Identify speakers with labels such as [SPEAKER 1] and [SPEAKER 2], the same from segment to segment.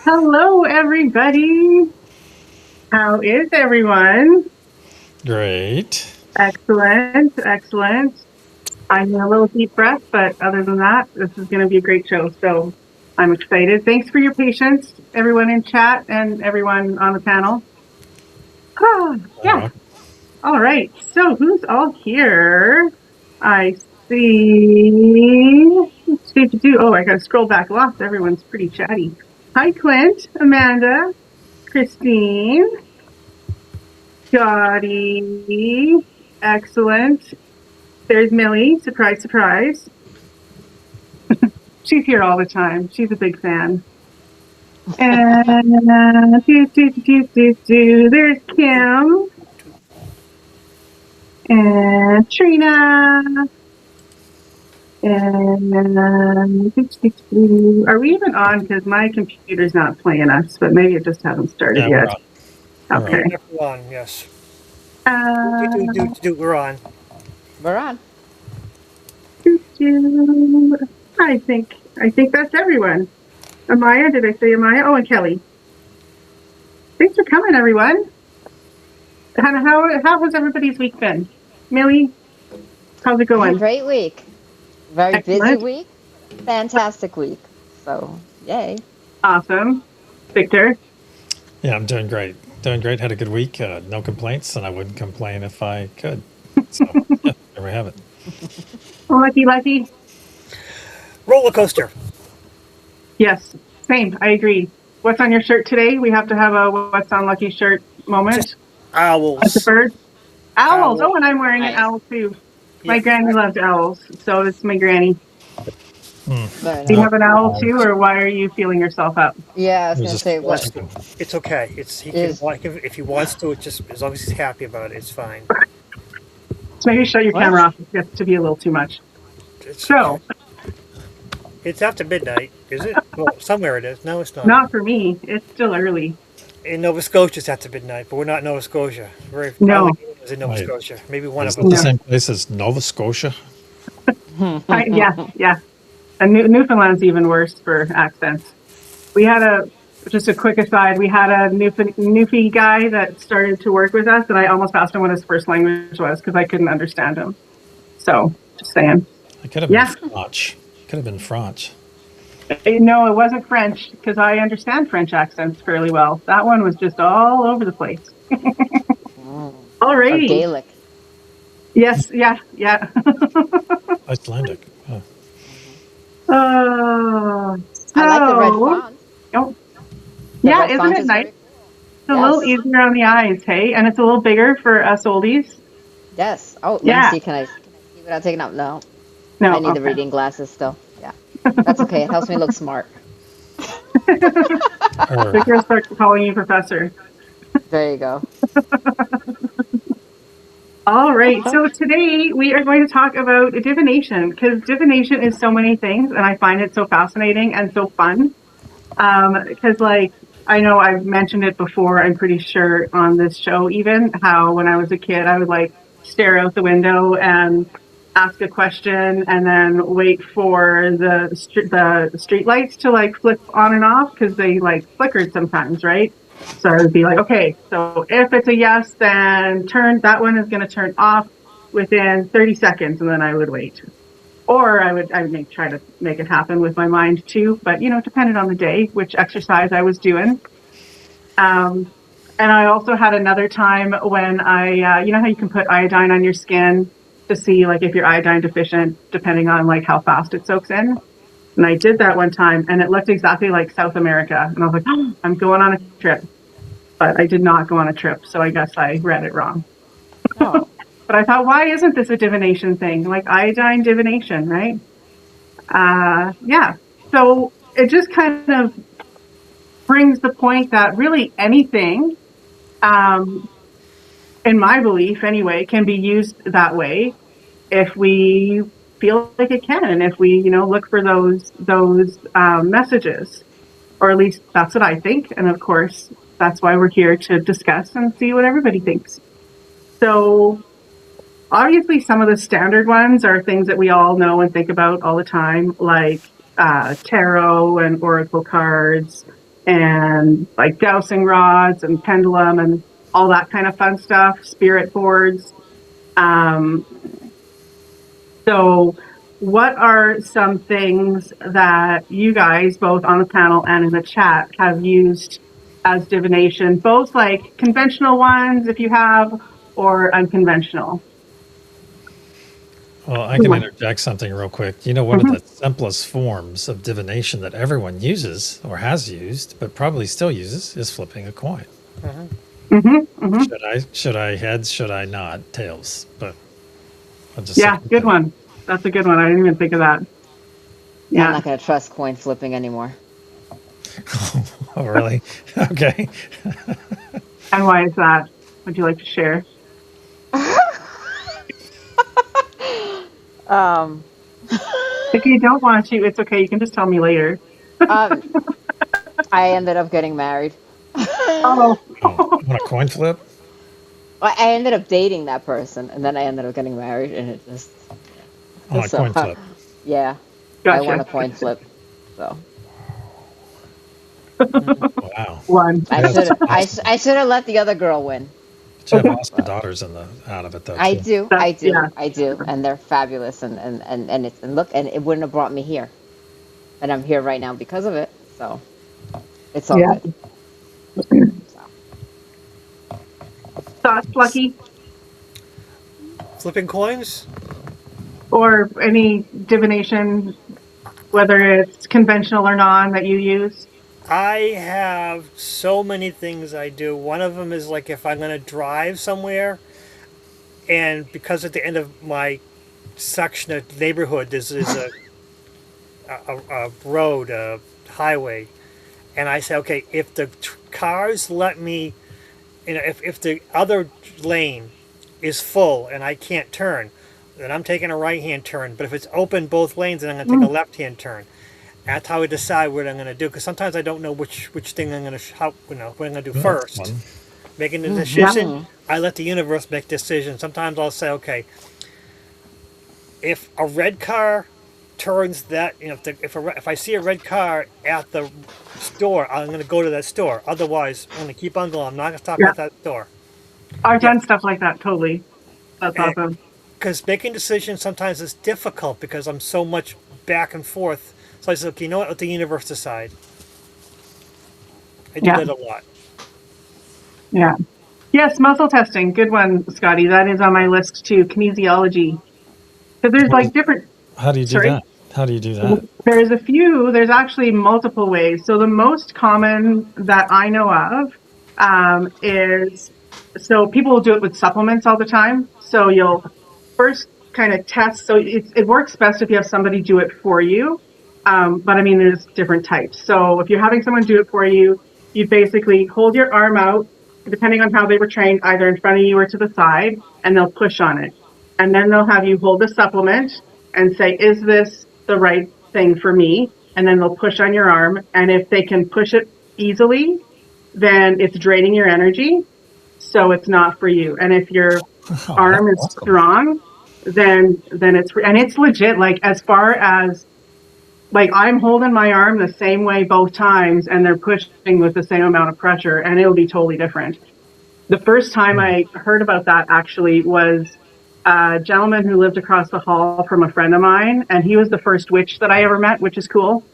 [SPEAKER 1] Hello, everybody. How is everyone?
[SPEAKER 2] Great.
[SPEAKER 1] Excellent, excellent. I need a little deep breath, but other than that, this is going to be a great show. So I'm excited. Thanks for your patience, everyone in chat and everyone on the panel. Yeah.
[SPEAKER 2] Uh,
[SPEAKER 1] All right. So who's all here? I see. Oh, I got to scroll back. Lost. Everyone's pretty chatty. Hi, Clint, Amanda, Christine. Scotty. Excellent. There's Millie. Surprise, surprise. She's here all the time. She's a big fan. And there's Kim and Trina. And are we even on? Because my computer's not playing us, but maybe it just hasn't started
[SPEAKER 2] yeah,
[SPEAKER 1] yet.
[SPEAKER 2] we're on.
[SPEAKER 1] Okay.
[SPEAKER 3] We're on, yes.
[SPEAKER 1] Uh,
[SPEAKER 3] We're on.
[SPEAKER 4] We're on.
[SPEAKER 1] I think that's everyone. Amaya, did I say Amaya? Oh, and Kelly. Thanks for coming, everyone. Hannah, how has everybody's week been? Millie, how's it going?
[SPEAKER 4] Great week. Very
[SPEAKER 1] Excellent.
[SPEAKER 4] busy week. Fantastic week. So, yay.
[SPEAKER 1] Awesome. Victor?
[SPEAKER 2] Yeah, I'm doing great. Doing great. Had a good week. No complaints, and I wouldn't complain if I could. So, yeah, there we have it.
[SPEAKER 1] Lucky.
[SPEAKER 3] Roller coaster.
[SPEAKER 1] Yes, same. I agree. What's on your shirt today? We have to have a what's on Lucky shirt moment.
[SPEAKER 3] Just owls.
[SPEAKER 1] That's a bird. Owls.
[SPEAKER 3] Owl.
[SPEAKER 1] Oh, and I'm wearing an owl too. My granny loved owls, so it's my granny. Do you have an owl too, or why are you feeling yourself up?
[SPEAKER 4] Yeah, I was going to say, what?
[SPEAKER 3] It's okay. He can like if he wants to. It just as long as he's happy about it, it's fine.
[SPEAKER 1] So maybe shut your camera off. It gets to be a little too much. So
[SPEAKER 3] it's after midnight, is it? Well, somewhere it is. No, it's not.
[SPEAKER 1] Not for me. It's still early.
[SPEAKER 3] In Nova Scotia, it's after midnight, but we're not in Nova Scotia. We're
[SPEAKER 1] No.
[SPEAKER 3] in Nova Scotia. Maybe one
[SPEAKER 2] Is
[SPEAKER 3] of
[SPEAKER 2] it
[SPEAKER 3] them.
[SPEAKER 2] the same place as Nova Scotia?
[SPEAKER 1] Yeah. And Newfoundland's even worse for accents. We had just a quick aside, we had a Newfie guy that started to work with us, and I almost asked him what his first language was because I couldn't understand him. So, just saying.
[SPEAKER 2] It could have been French. Could have been French.
[SPEAKER 1] No, it wasn't French because I understand French accents fairly well. That one was just all over the place. Alrighty.
[SPEAKER 4] Or Gaelic.
[SPEAKER 1] Yes, yeah.
[SPEAKER 2] Icelandic. Huh.
[SPEAKER 4] I like the red font.
[SPEAKER 1] Oh. Yeah, isn't it nice? It's a little easier on the eyes, hey? And it's a little bigger for us oldies.
[SPEAKER 4] Yes. Oh, let me see. Can I see without taking out? No. I need the reading glasses still. Yeah. That's okay. It helps me look smart.
[SPEAKER 1] Victor starts calling you professor.
[SPEAKER 4] There you go.
[SPEAKER 1] All right. So today we are going to talk about divination because divination is so many things, and I find it so fascinating and so fun. Because, I know I've mentioned it before, I'm pretty sure on this show, even how when I was a kid, I would stare out the window and ask a question and then wait for the street lights to flip on and off because they flickered sometimes, right? So I would be like, okay, so if it's a yes, then that one is going to turn off within 30 seconds, and then I would wait. Or I would try to make it happen with my mind too, but depended on the day, which exercise I was doing. And I also had another time when I, you know how you can put iodine on your skin to see if you're iodine deficient, depending on how fast it soaks in. And I did that one time, and it looked exactly like South America. And I was like, oh, I'm going on a trip. But I did not go on a trip, so I guess I read it wrong.
[SPEAKER 4] Oh.
[SPEAKER 1] But I thought, why isn't this a divination thing? Iodine divination, right? Yeah. So it just kind of brings the point that really anything, in my belief anyway, can be used that way if we feel like it can, and if we, look for those messages, or at least that's what I think. And of course, that's why we're here to discuss and see what everybody thinks. So obviously some of the standard ones are things that we all know and think about all the time, like tarot and oracle cards, and like dowsing rods and pendulum and all that kind of fun stuff, spirit boards. So what are some things that you guys, both on the panel and in the chat, have used as divination, both like conventional ones, if you have, or unconventional?
[SPEAKER 2] Well, I can interject something real quick. One of the simplest forms of divination that everyone uses or has used, but probably still uses, is flipping a coin. Should I heads? Should I not tails? But I'll just
[SPEAKER 1] good one. That's a good one. I didn't even think of that.
[SPEAKER 4] Yeah, I'm not going to trust coin flipping anymore.
[SPEAKER 2] Oh, really? Okay.
[SPEAKER 1] And why is that? Would you like to share? If you don't want to, it's okay. You can just tell me later.
[SPEAKER 4] I ended up getting married.
[SPEAKER 1] Oh.
[SPEAKER 2] On a coin flip?
[SPEAKER 4] I ended up dating that person, and then I ended up getting married, and it just...
[SPEAKER 2] On a coin flip?
[SPEAKER 4] Yeah.
[SPEAKER 1] Gotcha.
[SPEAKER 4] I won a coin flip, so...
[SPEAKER 2] Wow.
[SPEAKER 1] One.
[SPEAKER 4] I should have let the other girl win.
[SPEAKER 2] But you have awesome daughters out of it, though.
[SPEAKER 4] I
[SPEAKER 2] too.
[SPEAKER 4] I do, and they're fabulous, and look, and it wouldn't have brought me here, and I'm here right now because of it. So it's all good.
[SPEAKER 1] Thoughts, Lucky?
[SPEAKER 3] Flipping coins?
[SPEAKER 1] Or any divination, whether it's conventional or non, that you use?
[SPEAKER 3] I have so many things I do. One of them is like if I'm going to drive somewhere, and because at the end of my section of neighborhood there's a road, a highway, and I say, okay, if the cars let me, if the other lane is full and I can't turn, then I'm taking a right-hand turn. But if it's open both lanes, then I'm going to take a left-hand turn. That's how I decide what I'm going to do, because sometimes I don't know which thing I'm going to what I'm going to do first. Making the decision, I let the universe make decisions. Sometimes I'll say, okay, if a red car turns that, if I see a red car at the store, I'm going to go to that store. Otherwise, I'm going to keep on going. I'm not going to stop at that store.
[SPEAKER 1] I've done stuff like that, totally. That's awesome.
[SPEAKER 3] Because making decisions sometimes is difficult because I'm so much back and forth. So I said, okay, you know what? Let the universe decide. I do that a lot.
[SPEAKER 1] Yeah. Yes, muscle testing. Good one, Scotty. That is on my list too. Kinesiology. Because there's like different...
[SPEAKER 2] How do you do that? How do you do that?
[SPEAKER 1] There's a few. There's actually multiple ways. So the most common that I know of is... So people will do it with supplements all the time. So you'll first kind of test. So it works best if you have somebody do it for you. But I mean, there's different types. So if you're having someone do it for you, you basically hold your arm out, depending on how they were trained, either in front of you or to the side, and they'll push on it. And then they'll have you hold the supplement and say, is this the right thing for me? And then they'll push on your arm. And if they can push it easily, then it's draining your energy. So it's not for you. And if your arm is strong, then it's legit. Like as far as like I'm holding my arm the same way both times and they're pushing with the same amount of pressure and it'll be totally different. The first time I heard about that actually was a gentleman who lived across the hall from a friend of mine, and he was the first witch that I ever met, which is cool.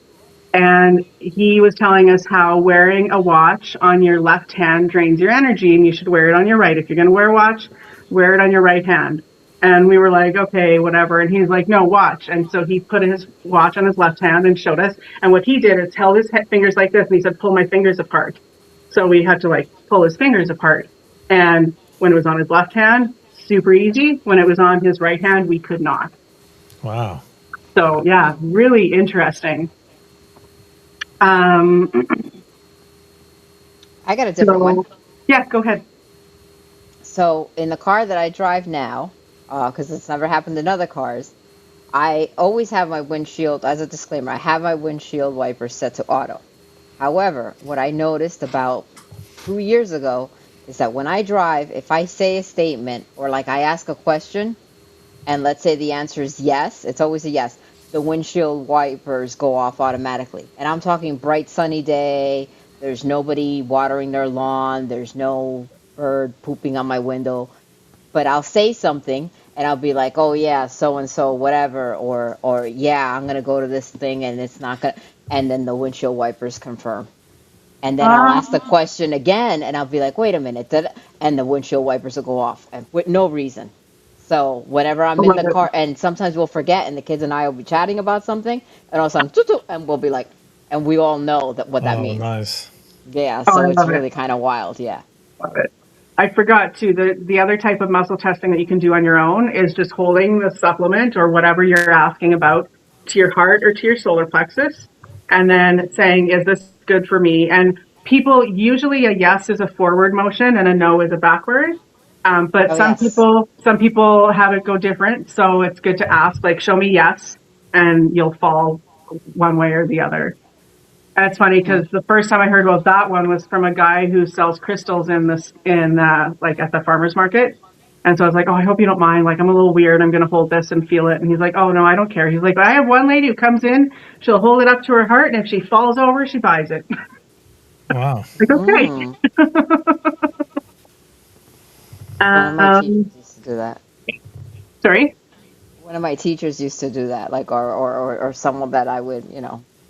[SPEAKER 1] And he was telling us how wearing a watch on your left hand drains your energy and you should wear it on your right. If you're going to wear a watch, wear it on your right hand. And we were like, okay, whatever. And he's like, no, watch. And so he put his watch on his left hand and showed us. And what he did is held his fingers like this. And he said, pull my fingers apart. So we had to like pull his fingers apart. And when it was on his left hand, super easy. When it was on his right hand, we could not.
[SPEAKER 2] Wow.
[SPEAKER 1] So yeah, really interesting.
[SPEAKER 4] I got a different one.
[SPEAKER 1] Yeah, go ahead.
[SPEAKER 4] So in the car that I drive now, because it's never happened in other cars, I always have my windshield, as a disclaimer, I have my windshield wipers set to auto. However, what I noticed about 2 years ago is that when I drive, if I say a statement or like I ask a question, and let's say the answer is yes, it's always a yes, the windshield wipers go off automatically. And I'm talking bright sunny day, There's nobody watering their lawn. There's no bird pooping on my window. But I'll say something and I'll be like, "Oh yeah, so and so, whatever," or yeah, I'm gonna go to this thing and it's not gonna. And then the windshield wipers confirm. And then I'll ask the
[SPEAKER 1] Um,
[SPEAKER 4] question again, and I'll be like, "Wait a minute," and the windshield wipers will go off, and with no reason. So whenever
[SPEAKER 1] I
[SPEAKER 4] I'm in
[SPEAKER 1] love
[SPEAKER 4] the
[SPEAKER 1] it.
[SPEAKER 4] car, and sometimes we'll forget, and the kids and I will be chatting about something, and all of a sudden, toot, toot, and we'll be like, and we all know that what that
[SPEAKER 2] Oh,
[SPEAKER 4] means.
[SPEAKER 2] nice.
[SPEAKER 4] Yeah,
[SPEAKER 1] Oh, I
[SPEAKER 4] so it's
[SPEAKER 1] love it.
[SPEAKER 4] really kind of wild. Yeah.
[SPEAKER 1] Love it. I forgot too. The other type of muscle testing that you can do on your own is just holding the supplement or whatever you're asking about to your heart or to your solar plexus, and then saying, "Is this good for me?" And people usually a yes is a forward motion and a no is a backward. But
[SPEAKER 4] Oh yes.
[SPEAKER 1] some people have it go different. So it's good to ask, like, "Show me yes," and you'll fall one way or the other. And it's funny
[SPEAKER 4] Hmm.
[SPEAKER 1] because the first time I heard about that one was from a guy who sells crystals in this in like at the farmers market. And so I was like, "Oh, I hope you don't mind. Like, I'm a little weird. I'm going to hold this and feel it." And he's like, "Oh no, I don't care." He's like, "I have one lady who comes in. She'll hold it up to her heart, and if she falls over, she buys it."
[SPEAKER 2] Wow.
[SPEAKER 1] Like, okay.
[SPEAKER 4] Mm. One of my
[SPEAKER 1] Um,
[SPEAKER 4] teachers used to do that.
[SPEAKER 1] sorry.
[SPEAKER 4] One of my teachers used to do that, like, or someone that I would,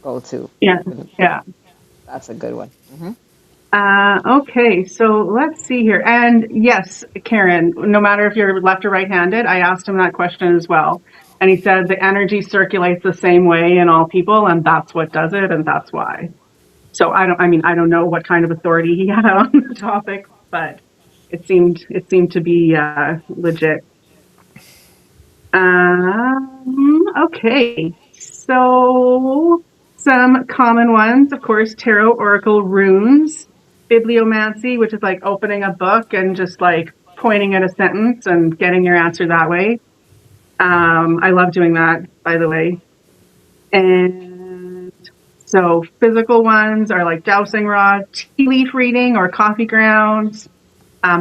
[SPEAKER 4] go to.
[SPEAKER 1] Yeah, yeah.
[SPEAKER 4] That's a good one.
[SPEAKER 1] Okay, so let's see here. And yes, Karen, no matter if you're left or right-handed, I asked him that question as well. And he said the energy circulates the same way in all people, and that's what does it, and that's why. So I don't know what kind of authority he had on the topic, but it seemed to be legit. Okay, so some common ones, of course, tarot, oracle, runes, bibliomancy, which is like opening a book and just like pointing at a sentence and getting your answer that way. I love doing that, by the way. And so physical ones are like dowsing rod, tea leaf reading or coffee grounds,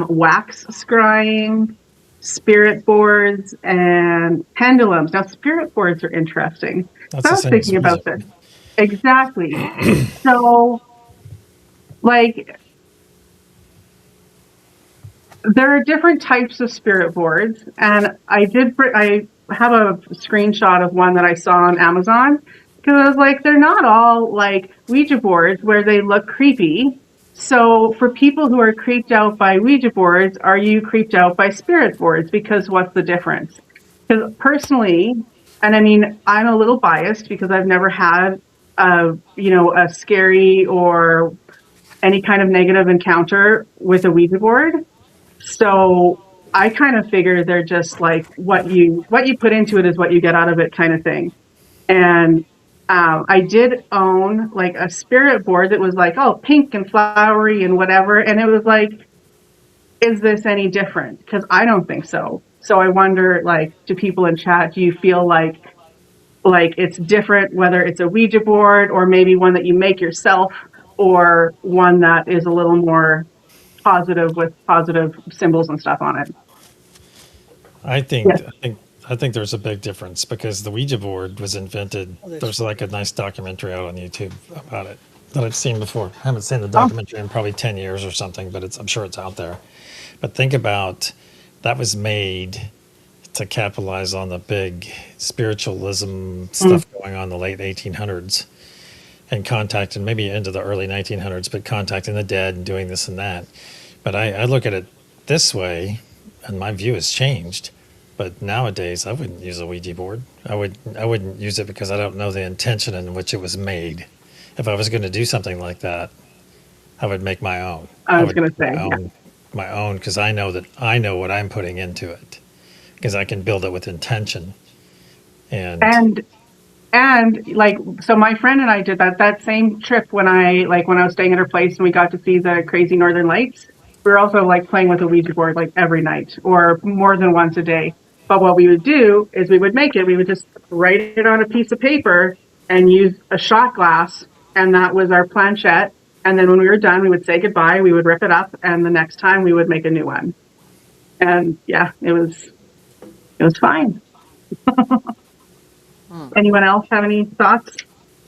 [SPEAKER 1] wax scrying, spirit boards, and pendulums. Now, spirit boards are interesting.
[SPEAKER 2] That's
[SPEAKER 1] So I
[SPEAKER 2] the
[SPEAKER 1] was
[SPEAKER 2] same as
[SPEAKER 1] thinking
[SPEAKER 2] Ouija
[SPEAKER 1] about this.
[SPEAKER 2] board.
[SPEAKER 1] Exactly. So, like, there are different types of spirit boards, and I have a screenshot of one that I saw on Amazon because I was like, they're not all like Ouija boards where they look creepy. So for people who are creeped out by Ouija boards, are you creeped out by spirit boards? Because what's the difference? Because personally, and I mean, I'm a little biased because I've never had a scary or any kind of negative encounter with a Ouija board. So I kind of figure they're just like what you put into it is what you get out of it kind of thing. And I did own like a spirit board that was like, oh, pink and flowery and whatever. And it was like, is this any different? Because I don't think so. So I wonder, like, do people in chat, do you feel like it's different, whether it's a Ouija board or maybe one that you make yourself or one that is a little more positive with positive symbols and stuff on it?
[SPEAKER 2] I
[SPEAKER 1] Yeah.
[SPEAKER 2] think I think I think there's a big difference because the Ouija board was invented.
[SPEAKER 3] Oh, there's
[SPEAKER 2] There's like a nice documentary out on YouTube about it that I've seen before. I haven't seen the
[SPEAKER 1] Oh,
[SPEAKER 2] documentary in probably 10 years or something, but I'm sure it's out there. But think about that was made to capitalize on the big spiritualism
[SPEAKER 1] mm,
[SPEAKER 2] stuff going on in the late 1800s and contacting maybe into the early 1900s, but contacting the dead and doing this and that. But I look at it this way, and my view has changed. But nowadays, I wouldn't use a Ouija board. I wouldn't use it because I don't know the intention in which it was made. If I was going to do something like that, I would make my own.
[SPEAKER 1] I
[SPEAKER 2] I
[SPEAKER 1] was
[SPEAKER 2] would
[SPEAKER 1] going to
[SPEAKER 2] make
[SPEAKER 1] say, yeah.
[SPEAKER 2] my own because I know that I know what I'm putting into it because I can build it with intention. And
[SPEAKER 1] And like, so my friend and I did that same trip when I was staying at her place and we got to see the crazy northern lights. We were also like playing with a Ouija board like every night or more than once a day. But what we would do is we would just write it on a piece of paper and use a shot glass, and that was our planchette. And then when we were done, we would say goodbye, we would rip it up, and the next time we would make a new one. And yeah, it was fine.
[SPEAKER 4] Hmm.
[SPEAKER 1] Anyone else have any thoughts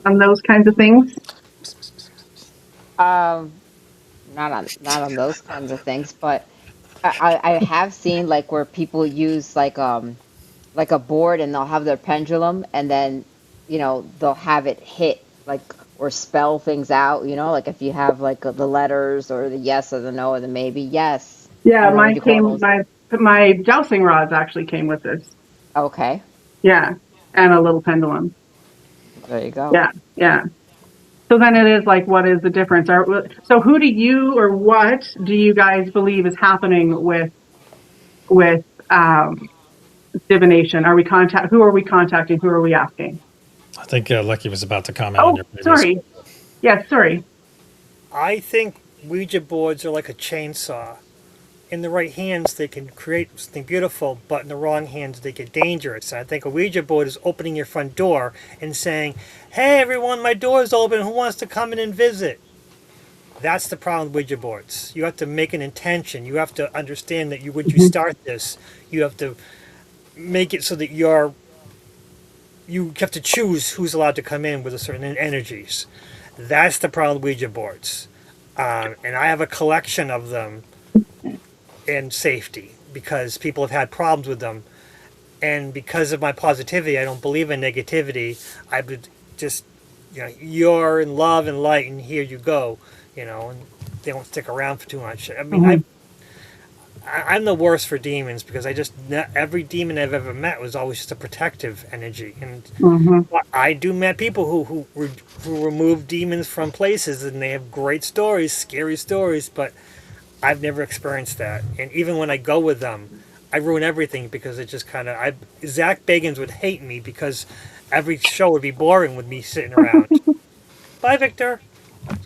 [SPEAKER 1] on those kinds of things?
[SPEAKER 4] Um, not on those kinds of things, but I have seen like where people use like a board and they'll have their pendulum and then they'll have it hit like or spell things out, like if you have like the letters or the yes or the no or the maybe. Yes, I
[SPEAKER 1] Yeah,
[SPEAKER 4] don't know what you call those.
[SPEAKER 1] my jousting rods actually came with this.
[SPEAKER 4] Okay,
[SPEAKER 1] Yeah, and a little pendulum.
[SPEAKER 4] there you go.
[SPEAKER 1] Yeah, yeah. So then it is like, what is the difference? So who do you or what do you guys believe is happening with divination? Who are we contacting? Who are we asking?
[SPEAKER 2] I think Lucky was about to comment on
[SPEAKER 1] Oh,
[SPEAKER 2] your previous.
[SPEAKER 1] sorry. Yes, sorry.
[SPEAKER 3] I think Ouija boards are like a chainsaw. In the right hands, they can create something beautiful, but in the wrong hands, they get dangerous. And I think a Ouija board is opening your front door and saying, "Hey, everyone, my door's open. Who wants to come in and visit?" That's the problem with Ouija boards. You have to make an intention. You have to understand that when you
[SPEAKER 1] Mhm.
[SPEAKER 3] start this, you have to make it so that you have to choose who's allowed to come in with a certain energies. That's the problem with Ouija boards. And I have a collection of them in safety because people have had problems with them. And because of my positivity, I don't believe in negativity. I would just, you're in love and light, and here you go, and they don't stick around for too much. I mean,
[SPEAKER 1] Mhm.
[SPEAKER 3] I'm the worst for demons because every demon I've ever met was always just a protective energy, and
[SPEAKER 1] Mhm.
[SPEAKER 3] I do met people who remove demons from places, and they have great stories, scary stories, but I've never experienced that. And even when I go with them, I ruin everything because it just kind of Zach Bagans would hate me because every show would be boring with me sitting around. Bye, Victor.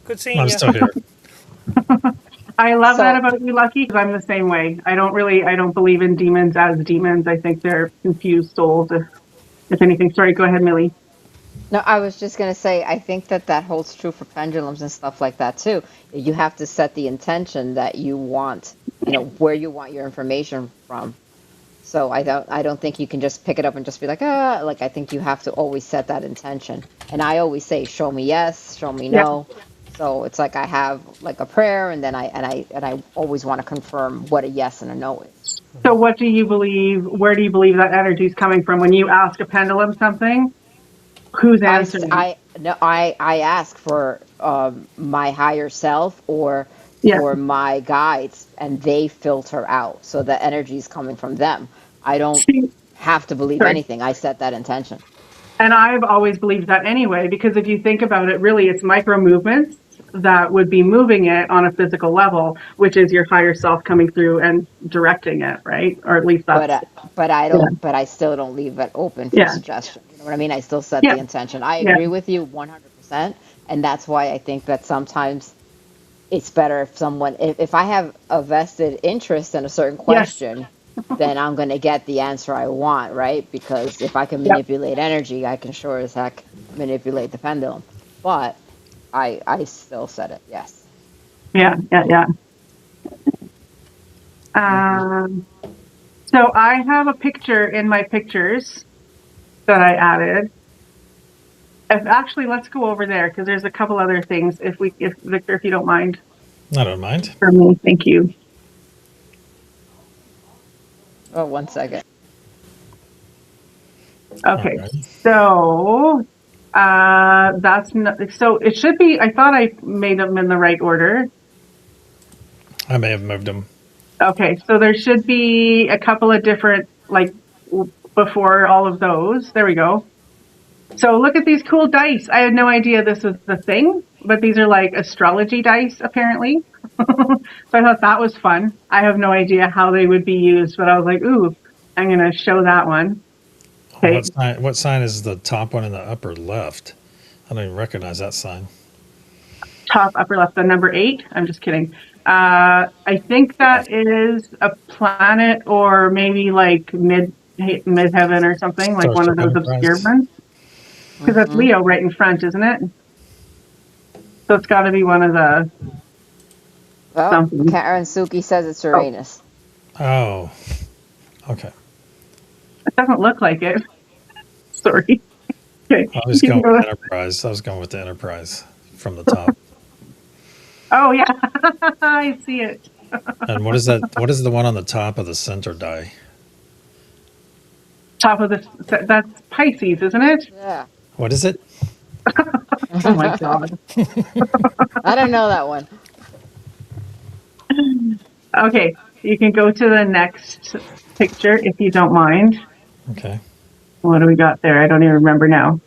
[SPEAKER 3] Good seeing
[SPEAKER 2] I'm
[SPEAKER 3] you.
[SPEAKER 2] still here.
[SPEAKER 1] I love that
[SPEAKER 4] So
[SPEAKER 1] about you, Lucky, because I'm the same way. I don't believe in demons as demons. I think they're confused souls, if anything. Sorry, go ahead, Millie.
[SPEAKER 4] no, I was just gonna say I think that holds true for pendulums and stuff like that too. You have to set the intention that you want, where you want your information from. So I don't think you can just pick it up and just be like, like I think you have to always set that intention. And I always say, show me yes, show me
[SPEAKER 1] Yeah.
[SPEAKER 4] no. So it's like I have like a prayer and then I always want to confirm what a yes and a no is.
[SPEAKER 1] So what do you believe? Where do you believe that energy is coming from? When you ask a pendulum something, who's answering?
[SPEAKER 4] No, I ask for my higher self or
[SPEAKER 1] Yeah.
[SPEAKER 4] for my guides and they filter out. So the energy is coming from them. I don't
[SPEAKER 1] See,
[SPEAKER 4] have to believe
[SPEAKER 1] sorry.
[SPEAKER 4] anything. I set that intention.
[SPEAKER 1] And I've always believed that anyway, because if you think about it, really, it's micro movements that would be moving it on a physical level, which is your higher self coming through and directing it, right? Or at least
[SPEAKER 4] but
[SPEAKER 1] that's, yeah,
[SPEAKER 4] but I still don't leave it open for
[SPEAKER 1] yeah,
[SPEAKER 4] suggestion. You know what I mean? I still set
[SPEAKER 1] yeah,
[SPEAKER 4] the intention. I
[SPEAKER 1] yeah,
[SPEAKER 4] agree with you 100%, and that's why I think that sometimes it's better if if I have a vested interest in a certain
[SPEAKER 1] yes,
[SPEAKER 4] question, then I'm going to get the answer I want, right? Because if I can
[SPEAKER 1] yep,
[SPEAKER 4] manipulate energy, I can sure as heck manipulate the pendulum. But I still set it. Yes.
[SPEAKER 1] yeah, yeah, yeah.
[SPEAKER 4] Hmm.
[SPEAKER 1] Um, so I have a picture in my pictures that I added. Actually, let's go over there because there's a couple other things. If Victor, if you don't mind,
[SPEAKER 2] I don't mind.
[SPEAKER 1] for me, thank you.
[SPEAKER 4] Oh, 1 second.
[SPEAKER 2] All
[SPEAKER 1] Okay,
[SPEAKER 2] right.
[SPEAKER 1] so that's not, so it should be. I thought I made them in the right order.
[SPEAKER 2] I may have moved them.
[SPEAKER 1] Okay, so there should be a couple of different before all of those. There we go. So look at these cool dice. I had no idea this was the thing, but these are like astrology dice apparently. So I thought that was fun. I have no idea how they would be used, but I was like, ooh, I'm gonna show that one. Okay,
[SPEAKER 2] What sign is the top one in the upper left? I don't even recognize that sign.
[SPEAKER 1] top upper left, the number 8. I'm just kidding. I think that is a planet or maybe like mid heaven or something, like one
[SPEAKER 2] Starship
[SPEAKER 1] of those obscure
[SPEAKER 2] Enterprise.
[SPEAKER 1] ones. Because that's
[SPEAKER 4] Hmm.
[SPEAKER 1] Leo right in front, isn't it? So it's got to be one of the
[SPEAKER 4] Well,
[SPEAKER 1] something.
[SPEAKER 4] Karen Suki says it's
[SPEAKER 1] Oh,
[SPEAKER 4] Uranus.
[SPEAKER 2] Oh, okay.
[SPEAKER 1] it doesn't look like it. Sorry. Okay,
[SPEAKER 2] I
[SPEAKER 1] you
[SPEAKER 2] was
[SPEAKER 1] can
[SPEAKER 2] going
[SPEAKER 1] go.
[SPEAKER 2] with Enterprise. I was going with the Enterprise from the top.
[SPEAKER 1] Oh yeah, I see it.
[SPEAKER 2] And what is that? What is the one on the top of the center die?
[SPEAKER 1] Top of this, that's Pisces, isn't it?
[SPEAKER 4] Yeah.
[SPEAKER 2] What is it?
[SPEAKER 1] Oh my God.
[SPEAKER 4] I don't know that one.
[SPEAKER 1] Okay, you can go to the next picture if you don't mind.
[SPEAKER 2] Okay.
[SPEAKER 1] What do we got there? I don't even remember now.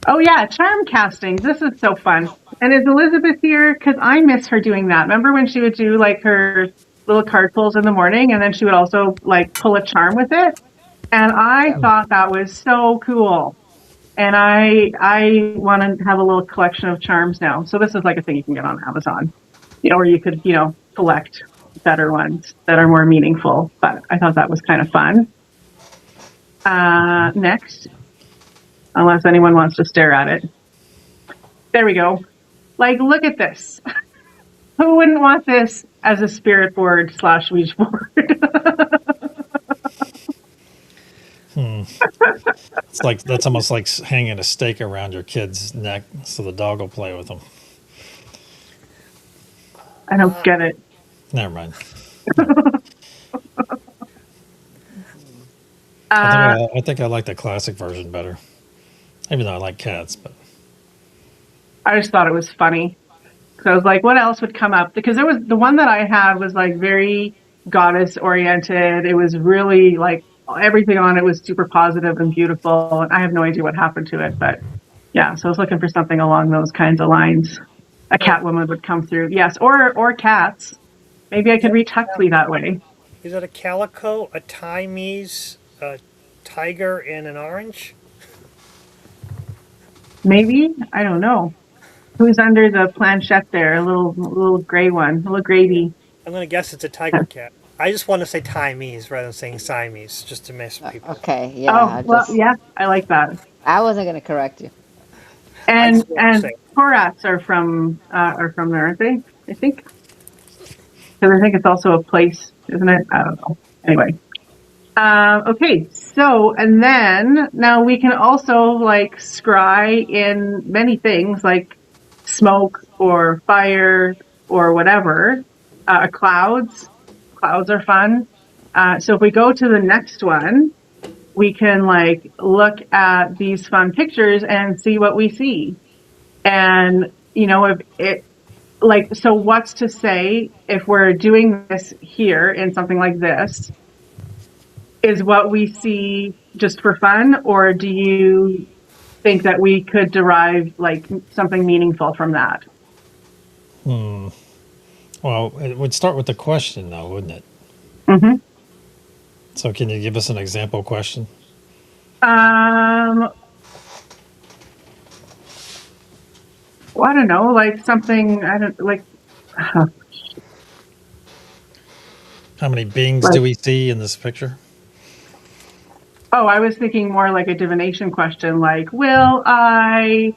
[SPEAKER 1] Oh yeah, charm castings. This is so fun. And is Elizabeth here? Because I miss her doing that. Remember when she would do like her little card pulls in the morning, and then she would also like pull a charm with it. And I
[SPEAKER 4] Yep.
[SPEAKER 1] thought that was so cool. And I want to have a little collection of charms now. So this is like a thing you can get on Amazon, or you could collect better ones that are more meaningful. But I thought that was kind of fun. Next, unless anyone wants to stare at it. There we go. Like, look at this. Who wouldn't want this as a spirit board / Ouija board?
[SPEAKER 2] It's like that's almost like hanging a stake around your kid's neck so the dog will play with them.
[SPEAKER 1] I don't get it.
[SPEAKER 2] Never mind.
[SPEAKER 1] Uh,
[SPEAKER 2] I think I like the classic version better, even though I like cats. But
[SPEAKER 1] I just thought it was funny. So I was like, what else would come up? Because there was the one that I had was like very goddess oriented. It was really like everything on it was super positive and beautiful. And I have no idea what happened to it, but yeah. So I was looking for something along those kinds of lines. A cat woman would come through, yes, or cats. Maybe I could reach Huxley that way.
[SPEAKER 3] Is that a calico, a Siamese, a tiger, and an orange?
[SPEAKER 1] Maybe, I don't know. Who's under the planchette there? A little gray one, a little gravy.
[SPEAKER 3] I'm going to guess it's a tiger cat. I just want to say Siamese rather than saying Siamese, just to mess with people.
[SPEAKER 4] Okay, yeah.
[SPEAKER 1] Oh, well, yeah, I like that.
[SPEAKER 4] I wasn't gonna correct you.
[SPEAKER 3] I
[SPEAKER 1] And
[SPEAKER 3] just want to say.
[SPEAKER 1] Korats are from there, aren't they? I think. Because I think it's also a place, isn't it? I don't know. Anyway. Okay, so, and then now we can also like scry in many things like smoke or fire or whatever. Clouds. Clouds are fun. So if we go to the next one, we can like look at these fun pictures and see what we see. And, if it, like, so what's to say if we're doing this here in something like this, is what we see just for fun, or do you think that we could derive like something meaningful from that?
[SPEAKER 2] well, it would start with the question, though, wouldn't it?
[SPEAKER 1] Mm-hmm.
[SPEAKER 2] So, can you give us an example question?
[SPEAKER 1] Well, I don't know, like something, I don't like,
[SPEAKER 2] How many beings do we see in this picture?
[SPEAKER 1] oh, I was thinking more like a divination question, like, will I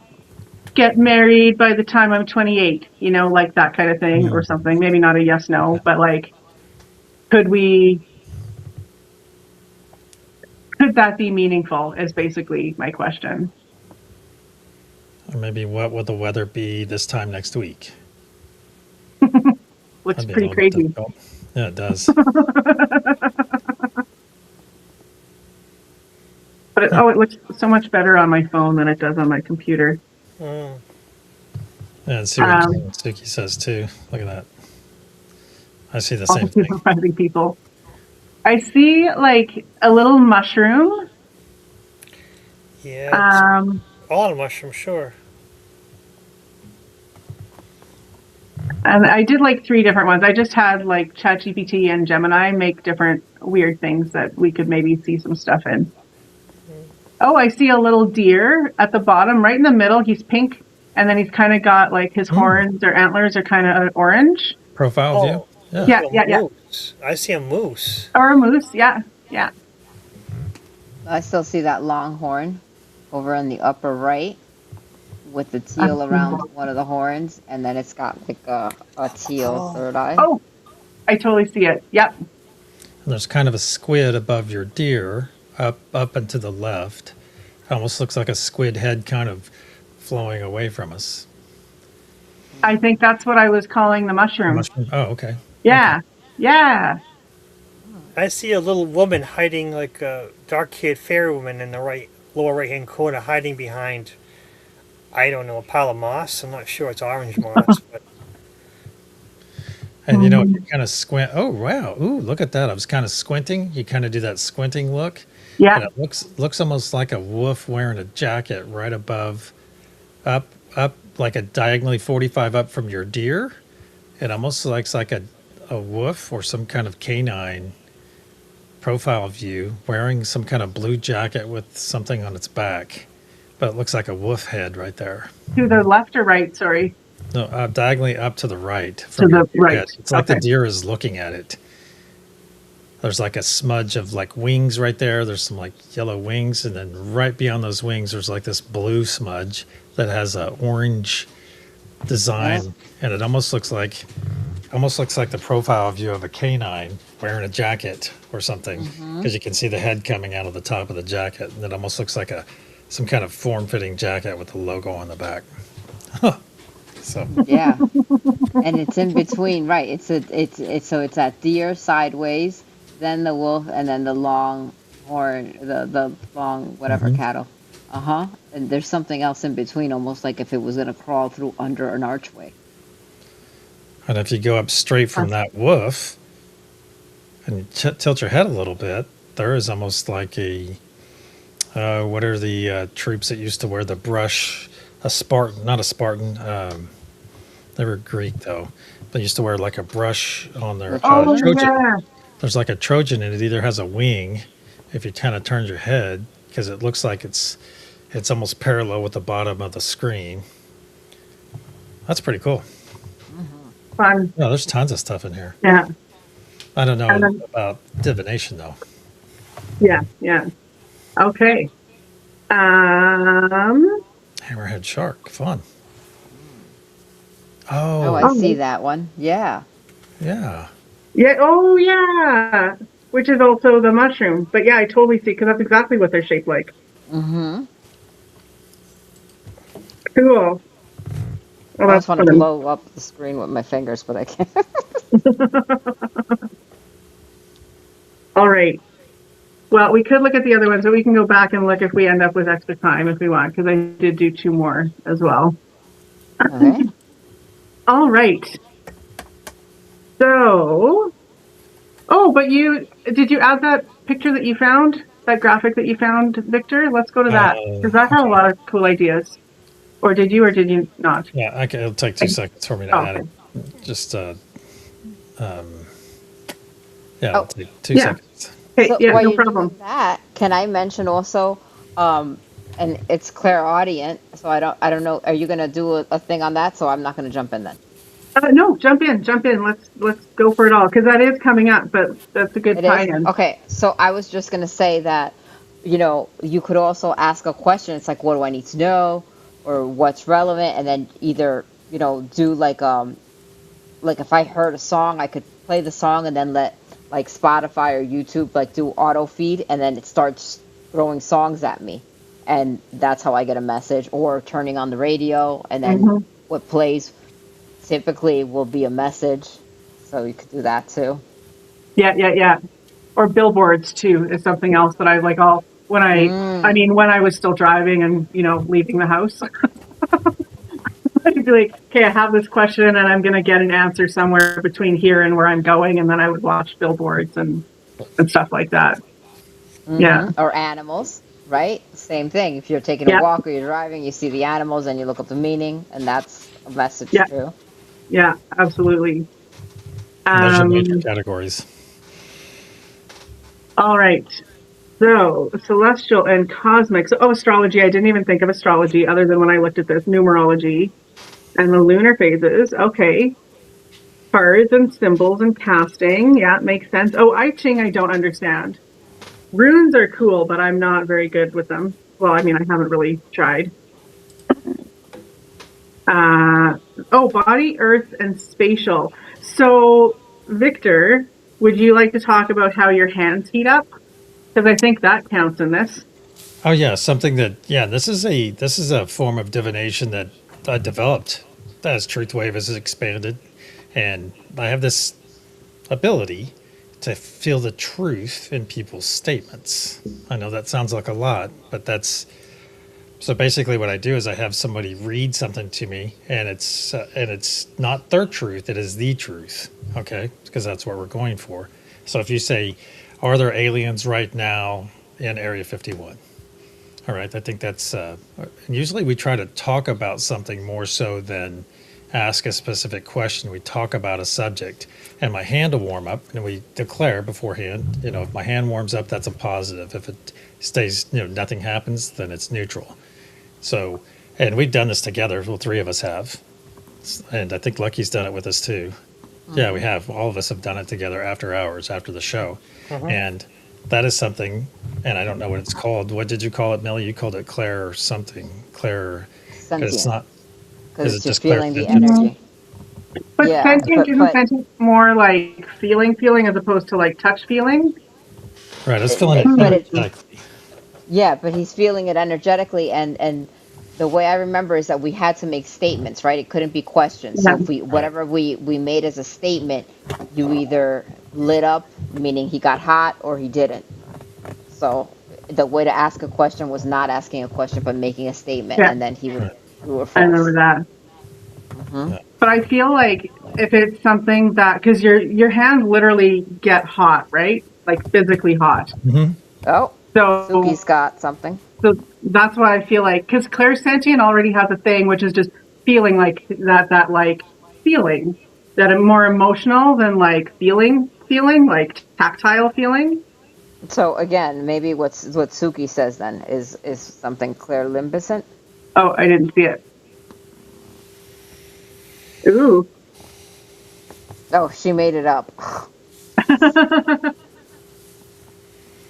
[SPEAKER 1] get married by the time I'm 28? Like that kind of thing or something. Maybe not a yes, no, but like, could that be meaningful is basically my question.
[SPEAKER 2] Or maybe what would the weather be this time next week?
[SPEAKER 1] Looks
[SPEAKER 2] That'd be a
[SPEAKER 1] pretty
[SPEAKER 2] little bit
[SPEAKER 1] crazy.
[SPEAKER 2] difficult. Yeah, it does.
[SPEAKER 1] But it looks so much better on my phone than it does on my computer.
[SPEAKER 3] Mm.
[SPEAKER 2] Yeah, and see what Suki says too. Look at that. I see the
[SPEAKER 1] All
[SPEAKER 2] same
[SPEAKER 1] the
[SPEAKER 2] thing.
[SPEAKER 1] surprising people. I see like a little mushroom.
[SPEAKER 3] Yeah, it's all a mushroom, sure.
[SPEAKER 1] And I did like 3 different ones. I just had like ChatGPT and Gemini make different weird things that we could maybe see some stuff in. Oh, I see a little deer at the bottom, right in the middle. He's pink, and then he's kind of got like his horns or antlers are kind of orange.
[SPEAKER 2] Profile view?
[SPEAKER 3] Oh,
[SPEAKER 1] Yeah,
[SPEAKER 3] a
[SPEAKER 1] yeah.
[SPEAKER 3] moose. I see a moose.
[SPEAKER 1] Or a moose, yeah.
[SPEAKER 4] I still see that long horn over in the upper right with the teal around one of the horns, and then it's got like a teal third eye.
[SPEAKER 1] Oh, I totally see it. Yep.
[SPEAKER 2] And there's kind of a squid above your deer, up and to the left. It almost looks like a squid head kind of flowing away from us.
[SPEAKER 1] I think that's what I was calling the mushroom.
[SPEAKER 2] Mushroom. Oh, okay. Okay.
[SPEAKER 1] Yeah. Yeah.
[SPEAKER 3] I see a little woman hiding, like a dark-haired fairy woman in the lower right-hand corner, hiding behind, I don't know, a pile of moss. I'm not sure it's orange moss, but
[SPEAKER 2] And you
[SPEAKER 1] Mhm.
[SPEAKER 2] kind of squint. Oh wow! Ooh, look at that! I was kind of squinting. You kind of do that squinting look,
[SPEAKER 1] Yeah.
[SPEAKER 2] and it looks almost like a wolf wearing a jacket right above, up like a diagonally 45 up from your deer. It almost looks like a wolf or some kind of canine profile view wearing some kind of blue jacket with something on its back, but it looks like a wolf head right there.
[SPEAKER 1] To the left or right? Sorry.
[SPEAKER 2] No, diagonally up to the right
[SPEAKER 1] To
[SPEAKER 2] from your
[SPEAKER 1] the right.
[SPEAKER 2] head. It's like the
[SPEAKER 1] Okay.
[SPEAKER 2] deer is looking at it. There's like a smudge of like wings right there. There's some like yellow wings, and then right beyond those wings, there's like this blue smudge that has a orange design, and it almost looks like the profile view of a canine wearing a jacket or something, because you can see the head coming out of the top of the jacket, and it almost looks like some kind of form-fitting jacket with the logo on the back. So
[SPEAKER 4] Yeah, and it's in between, right? It's so it's that deer sideways, then the wolf, and then the long horn, the long whatever
[SPEAKER 2] mhm.
[SPEAKER 4] cattle. Uh huh. And there's something else in between, almost like if it was gonna crawl through under an archway.
[SPEAKER 2] And if you go up straight from that wolf and tilt your head a little bit, there is almost like what are the troops that used to wear the brush? A Spartan, not a Spartan. They were Greek though. They used to wear like a brush on their
[SPEAKER 4] The
[SPEAKER 1] Oh
[SPEAKER 4] Trojans.
[SPEAKER 2] Trojan.
[SPEAKER 1] yeah.
[SPEAKER 2] There's like a Trojan, and it either has a wing, if you kind of turn your head, because it looks like it's almost parallel with the bottom of the screen. That's pretty cool.
[SPEAKER 1] Fun.
[SPEAKER 2] Yeah, there's tons of stuff in here.
[SPEAKER 1] Yeah.
[SPEAKER 2] I don't know
[SPEAKER 1] And then,
[SPEAKER 2] about divination though.
[SPEAKER 1] yeah. Yeah. Okay. Um.
[SPEAKER 2] Hammerhead shark, fun.
[SPEAKER 4] Oh,
[SPEAKER 2] Oh,
[SPEAKER 4] I see
[SPEAKER 1] Oh.
[SPEAKER 4] that one. Yeah.
[SPEAKER 2] yeah.
[SPEAKER 1] Yeah. Oh yeah. Which is also the mushroom. But yeah, I totally see because that's exactly what they're shaped like.
[SPEAKER 4] Mm-hmm.
[SPEAKER 1] Cool. Oh,
[SPEAKER 4] I
[SPEAKER 1] that's
[SPEAKER 4] just want to
[SPEAKER 1] fun.
[SPEAKER 4] blow up the screen with my fingers, but I can't.
[SPEAKER 1] All right. Well, we could look at the other ones, but we can go back and look if we end up with extra time if we want, because I did do two more as well.
[SPEAKER 4] Okay.
[SPEAKER 1] All right. So, oh, but did you add that picture that you found, that graphic that you found, Victor? Let's go to that because that had a lot of cool ideas. Or did you not?
[SPEAKER 2] Yeah, it'll take 2 seconds for me to
[SPEAKER 1] Oh,
[SPEAKER 2] add
[SPEAKER 1] okay.
[SPEAKER 2] it. Just yeah,
[SPEAKER 4] Oh,
[SPEAKER 2] it'll take two
[SPEAKER 1] Yeah.
[SPEAKER 2] seconds.
[SPEAKER 1] Okay,
[SPEAKER 4] so
[SPEAKER 1] yeah,
[SPEAKER 4] while
[SPEAKER 1] no
[SPEAKER 4] you're
[SPEAKER 1] problem.
[SPEAKER 4] doing that, can I mention also, and it's clairaudient, so I don't know, are you gonna do a thing on that? So I'm not gonna jump in then.
[SPEAKER 1] No, jump in. Let's go for it all because that is coming up, but that's a good
[SPEAKER 4] It is?
[SPEAKER 1] tie-in.
[SPEAKER 4] Okay, so I was just gonna say that, you could also ask a question. It's like, what do I need to know, or what's relevant, and then either do like if I heard a song, I could play the song and then let like Spotify or YouTube like do auto feed, and then it starts throwing songs at me, and that's how I get a message. Or turning on the radio, and then
[SPEAKER 1] Hmm.
[SPEAKER 4] what plays typically will be a message. So you could do that too.
[SPEAKER 1] Yeah. Or billboards too is something else that I like. All when I
[SPEAKER 4] Mm.
[SPEAKER 1] mean, when I was still driving and leaving the house, I'd be like, okay, I have this question and I'm going to get an answer somewhere between here and where I'm going, and then I would watch billboards and stuff like that. Yeah,
[SPEAKER 4] Or animals, right? Same thing. If you're taking a
[SPEAKER 1] yeah,
[SPEAKER 4] walk or you're driving, you see the animals and you look up the meaning, and that's a message
[SPEAKER 1] yeah,
[SPEAKER 4] too.
[SPEAKER 1] yeah, absolutely.
[SPEAKER 2] And there's your major
[SPEAKER 1] Um,
[SPEAKER 2] categories.
[SPEAKER 1] all right. So celestial and cosmic. So, astrology. I didn't even think of astrology other than when I looked at this numerology and the lunar phases. Okay. Cards and symbols and casting. Yeah, makes sense. Oh, I Ching, I don't understand. Runes are cool, but I'm not very good with them. Well, I mean, I haven't really tried. Body, earth, and spatial. So, Victor, would you like to talk about how your hands heat up? Because I think that counts in this.
[SPEAKER 2] Oh yeah, something that this is a form of divination that I developed as Truth Wave has expanded, and I have this ability to feel the truth in people's statements. I know that sounds like a lot, but that's so basically what I do is I have somebody read something to me, and it's not their truth; it is the truth. Okay, because that's what we're going for. So if you say, "Are there aliens right now in Area 51?" All right, I think that's usually we try to talk about something more so than ask a specific question. We talk about a subject, and my hand will warm up, and we declare beforehand. If my hand warms up, that's a positive. If it stays, nothing happens, then it's neutral. So, and we've done this together. Well, three of us have, and I think Lucky's done it with us too. Yeah, we have. All of us have done it together after hours, after the show, and that is something. And I don't know what it's called. What did you call it, Millie? You called it Claire or something. Claire, because it's not. Is it
[SPEAKER 4] Because you're
[SPEAKER 2] just Claire?
[SPEAKER 4] feeling the energy.
[SPEAKER 1] But
[SPEAKER 4] Yeah,
[SPEAKER 1] sentient isn't
[SPEAKER 4] but
[SPEAKER 1] sentient more like feeling as opposed to like touch feeling?
[SPEAKER 2] Right, I was feeling it
[SPEAKER 4] but it,
[SPEAKER 2] energetically.
[SPEAKER 4] yeah, but he's feeling it energetically, and the way I remember is that we had to make statements, right? It couldn't be questions. So
[SPEAKER 1] Yeah.
[SPEAKER 4] if we
[SPEAKER 2] Right.
[SPEAKER 4] whatever we made as a statement, you either lit up, meaning he got hot, or he didn't. So the way to ask a question was not asking a question, but making a statement,
[SPEAKER 1] Yeah,
[SPEAKER 4] and then he would
[SPEAKER 2] Right.
[SPEAKER 4] true or
[SPEAKER 1] I remember
[SPEAKER 4] false.
[SPEAKER 1] that.
[SPEAKER 4] Hmm.
[SPEAKER 2] Yeah.
[SPEAKER 1] But I feel like if it's something that, because your hands literally get hot, right? Like physically hot.
[SPEAKER 2] Mm-hmm.
[SPEAKER 4] Oh,
[SPEAKER 1] So
[SPEAKER 4] Suki's got something.
[SPEAKER 1] so that's why I feel like, because clairsentient already has a thing, which is just feeling like that like feeling that are more emotional than like feeling like tactile feeling.
[SPEAKER 4] So again, maybe what Suki says then is something clairlimbicent.
[SPEAKER 1] Oh, I didn't see it. Ooh.
[SPEAKER 4] Oh, she made it up.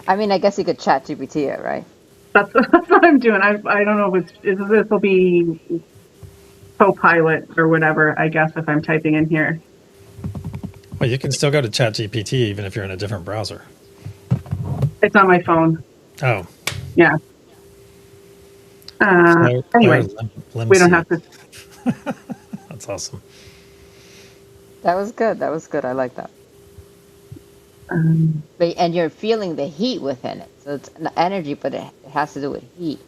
[SPEAKER 4] I mean, I guess you could chat GPT it, right?
[SPEAKER 1] That's what I'm doing. I don't know if this will be Copilot or whatever, I guess, if I'm typing in here.
[SPEAKER 2] Well, you can still go to ChatGPT even if you're in a different browser.
[SPEAKER 1] It's on my phone.
[SPEAKER 2] Oh,
[SPEAKER 1] Yeah.
[SPEAKER 2] Claire
[SPEAKER 1] Anyway, we don't have to.
[SPEAKER 2] That's awesome.
[SPEAKER 4] That was good. That was good. I like that.
[SPEAKER 1] Um,
[SPEAKER 4] And you're feeling the heat within it. So it's an energy, but it has to do with heat.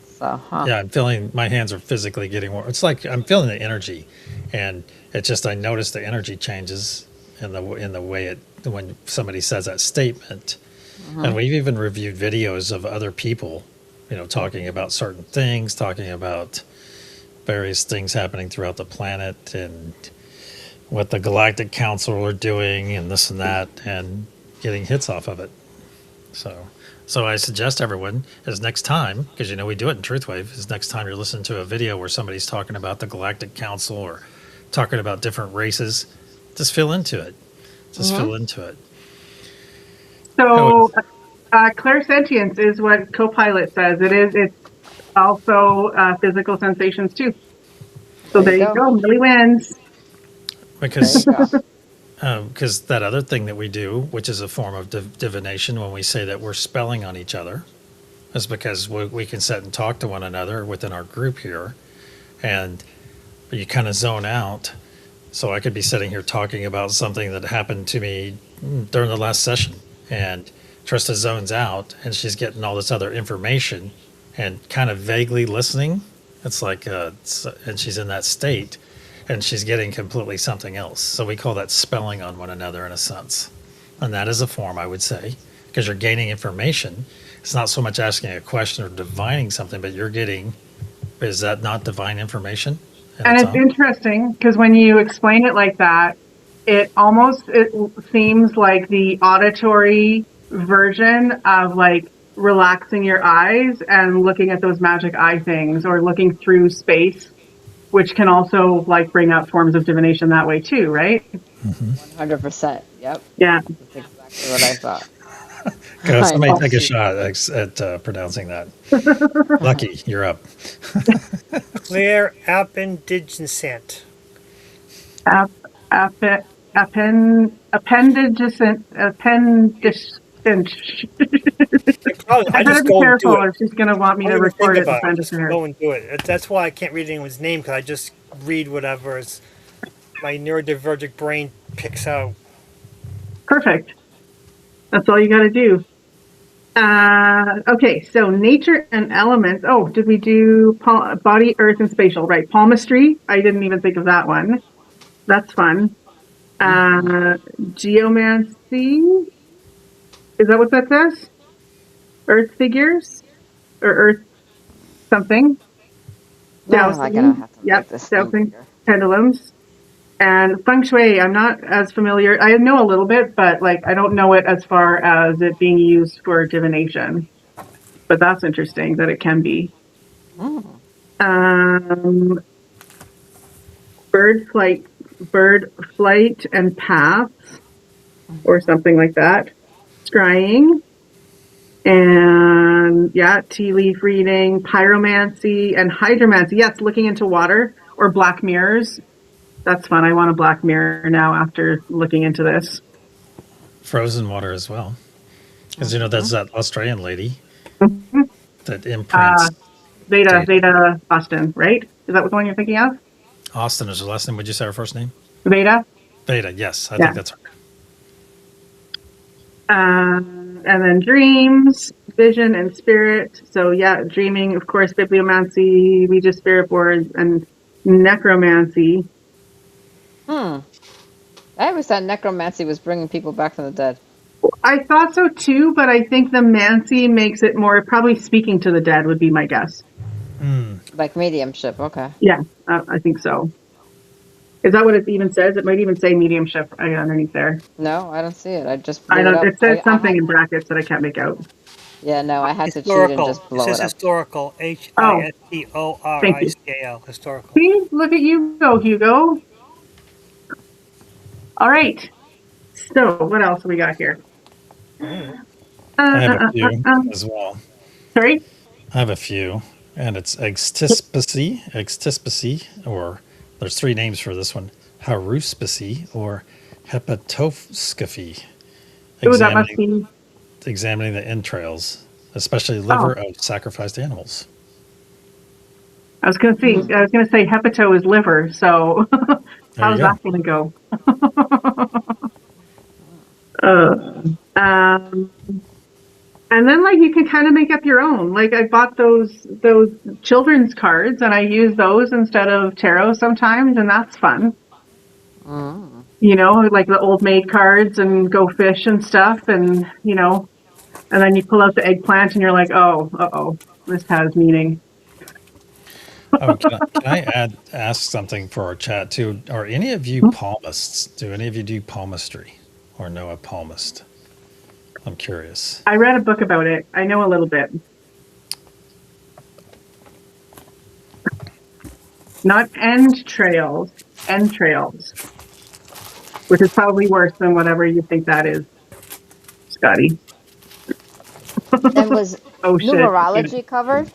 [SPEAKER 4] So, huh.
[SPEAKER 2] Yeah, I'm feeling my hands are physically getting warm. It's like I'm feeling the energy, and it's just I notice the energy changes in the way it when somebody says that statement. And we've even reviewed videos of other people, talking about certain things, talking about various things happening throughout the planet and what the Galactic Council are doing and this and that, and getting hits off of it. So I suggest everyone is next time, because we do it in Truthwave, is next time you're listening to a video where somebody's talking about the Galactic Council or talking about different races, just feel into it. Just feel into it.
[SPEAKER 1] so, clairsentience is what Copilot says. It's also physical sensations too. So there you go. Millie wins.
[SPEAKER 2] Because
[SPEAKER 4] There you go.
[SPEAKER 2] because that other thing that we do, which is a form of divination, when we say that we're spelling on each other, is because we can sit and talk to one another within our group here, and you kind of zone out. So I could be sitting here talking about something that happened to me during the last session, and Trista zones out, and she's getting all this other information, and kind of vaguely listening. It's like, and she's in that state, and she's getting completely something else. So we call that spelling on one another in a sense. And that is a form, I would say, because you're gaining information. It's not so much asking a question or divining something, but is that not divine information?
[SPEAKER 1] And it's interesting because when you explain it like that, it seems like the auditory version of like relaxing your eyes and looking at those magic eye things or looking through space, which can also like bring up forms of divination that way too, right?
[SPEAKER 4] 100%. Yep.
[SPEAKER 1] Yeah.
[SPEAKER 4] That's exactly what I thought.
[SPEAKER 2] Go, somebody
[SPEAKER 4] I know.
[SPEAKER 2] take a shot at pronouncing that. Lucky, you're up.
[SPEAKER 3] Claire Appendigescent.
[SPEAKER 1] Appendage.
[SPEAKER 3] I
[SPEAKER 1] I
[SPEAKER 3] just
[SPEAKER 1] better be
[SPEAKER 3] go and
[SPEAKER 1] careful
[SPEAKER 3] do
[SPEAKER 1] or
[SPEAKER 3] it.
[SPEAKER 1] she's going to want me
[SPEAKER 3] I
[SPEAKER 1] to
[SPEAKER 3] don't even
[SPEAKER 1] record
[SPEAKER 3] think
[SPEAKER 1] it and
[SPEAKER 3] about it.
[SPEAKER 1] send it
[SPEAKER 3] Just
[SPEAKER 1] to her.
[SPEAKER 3] go and do it. That's why I can't read anyone's name because I just read whatever my neurodivergent brain picks out.
[SPEAKER 1] Perfect. That's all you got to do. Okay, so nature and elements. Oh, did we do body, earth, and spatial? Right. Palmistry. I didn't even think of that one. That's fun. Geomancy. Is that what that says? Earth figures or earth something?
[SPEAKER 4] No, I'm gonna
[SPEAKER 1] Dowsing.
[SPEAKER 4] have to
[SPEAKER 1] Yep.
[SPEAKER 4] make this thing
[SPEAKER 1] Dowsing
[SPEAKER 4] bigger.
[SPEAKER 1] pendulums. And feng shui, I'm not as familiar. I know a little bit, but like I don't know it as far as it being used for divination. But that's interesting that it can be.
[SPEAKER 4] Mm.
[SPEAKER 1] Um, bird flight, bird flight and paths, or something like that. Scrying, and yeah, tea leaf reading, pyromancy, and hydromancy. Yes, looking into water or black mirrors. That's fun. I want a black mirror now after looking into this.
[SPEAKER 2] Frozen water as well. Because, that's that Australian lady
[SPEAKER 1] Mhm.
[SPEAKER 2] that imprints data.
[SPEAKER 1] Veda Austin, right? Is that the one you're thinking of?
[SPEAKER 2] Austin is her last name. Would you say her first name?
[SPEAKER 1] Veda?
[SPEAKER 2] Beta, yes. I
[SPEAKER 1] Yeah.
[SPEAKER 2] think that's her.
[SPEAKER 1] And then dreams, vision, and spirit. So yeah, dreaming, of course, bibliomancy, Ouija spirit boards, and necromancy.
[SPEAKER 4] I always thought necromancy was bringing people back from the dead.
[SPEAKER 1] I thought so too, but I think the mancy makes it more probably speaking to the dead would be my guess.
[SPEAKER 4] Like mediumship, okay.
[SPEAKER 1] Yeah, I think so. Is that what it even says? It might even say mediumship underneath there.
[SPEAKER 4] No, I don't see it. I just
[SPEAKER 1] I
[SPEAKER 4] blew it
[SPEAKER 1] don't.
[SPEAKER 4] up.
[SPEAKER 1] It says
[SPEAKER 4] I
[SPEAKER 1] something
[SPEAKER 4] had,
[SPEAKER 1] in brackets that I can't make out.
[SPEAKER 4] yeah, no, I had to cheat and
[SPEAKER 3] Historical.
[SPEAKER 4] just
[SPEAKER 3] It
[SPEAKER 4] blow
[SPEAKER 3] says
[SPEAKER 4] it up.
[SPEAKER 3] historical.
[SPEAKER 1] Oh, thank you.
[SPEAKER 3] HISTORICAL. Historical.
[SPEAKER 1] See, look at you go, Hugo. All right. So, what else we got here?
[SPEAKER 2] I have a few as well.
[SPEAKER 1] Sorry.
[SPEAKER 2] I have a few. And it's extispicy, or there's three names for this one. Haruspicy or hepatoscopy.
[SPEAKER 1] Oh, that must be.
[SPEAKER 2] Examining the entrails, especially
[SPEAKER 1] Oh,
[SPEAKER 2] liver of sacrificed animals.
[SPEAKER 1] I was going to say. I was going to say hepato is liver. So,
[SPEAKER 2] There you
[SPEAKER 1] how's
[SPEAKER 2] go.
[SPEAKER 1] that going to go? Um, and then like you can kind of make up your own. Like I bought those children's cards and I use those instead of tarot sometimes, and that's fun. Like the old maid cards and go fish and stuff, and and then you pull out the eggplant and you're like, oh, this has meaning.
[SPEAKER 2] Oh, can I ask something for our chat too? Are any of you palmists? Do any of you do palmistry or know a palmist? I'm curious.
[SPEAKER 1] I read a book about it. I know a little bit. Not entrails, which is probably worse than whatever you think that is, Scotty.
[SPEAKER 4] And was
[SPEAKER 1] Oh shit.
[SPEAKER 4] numerology covered?
[SPEAKER 1] It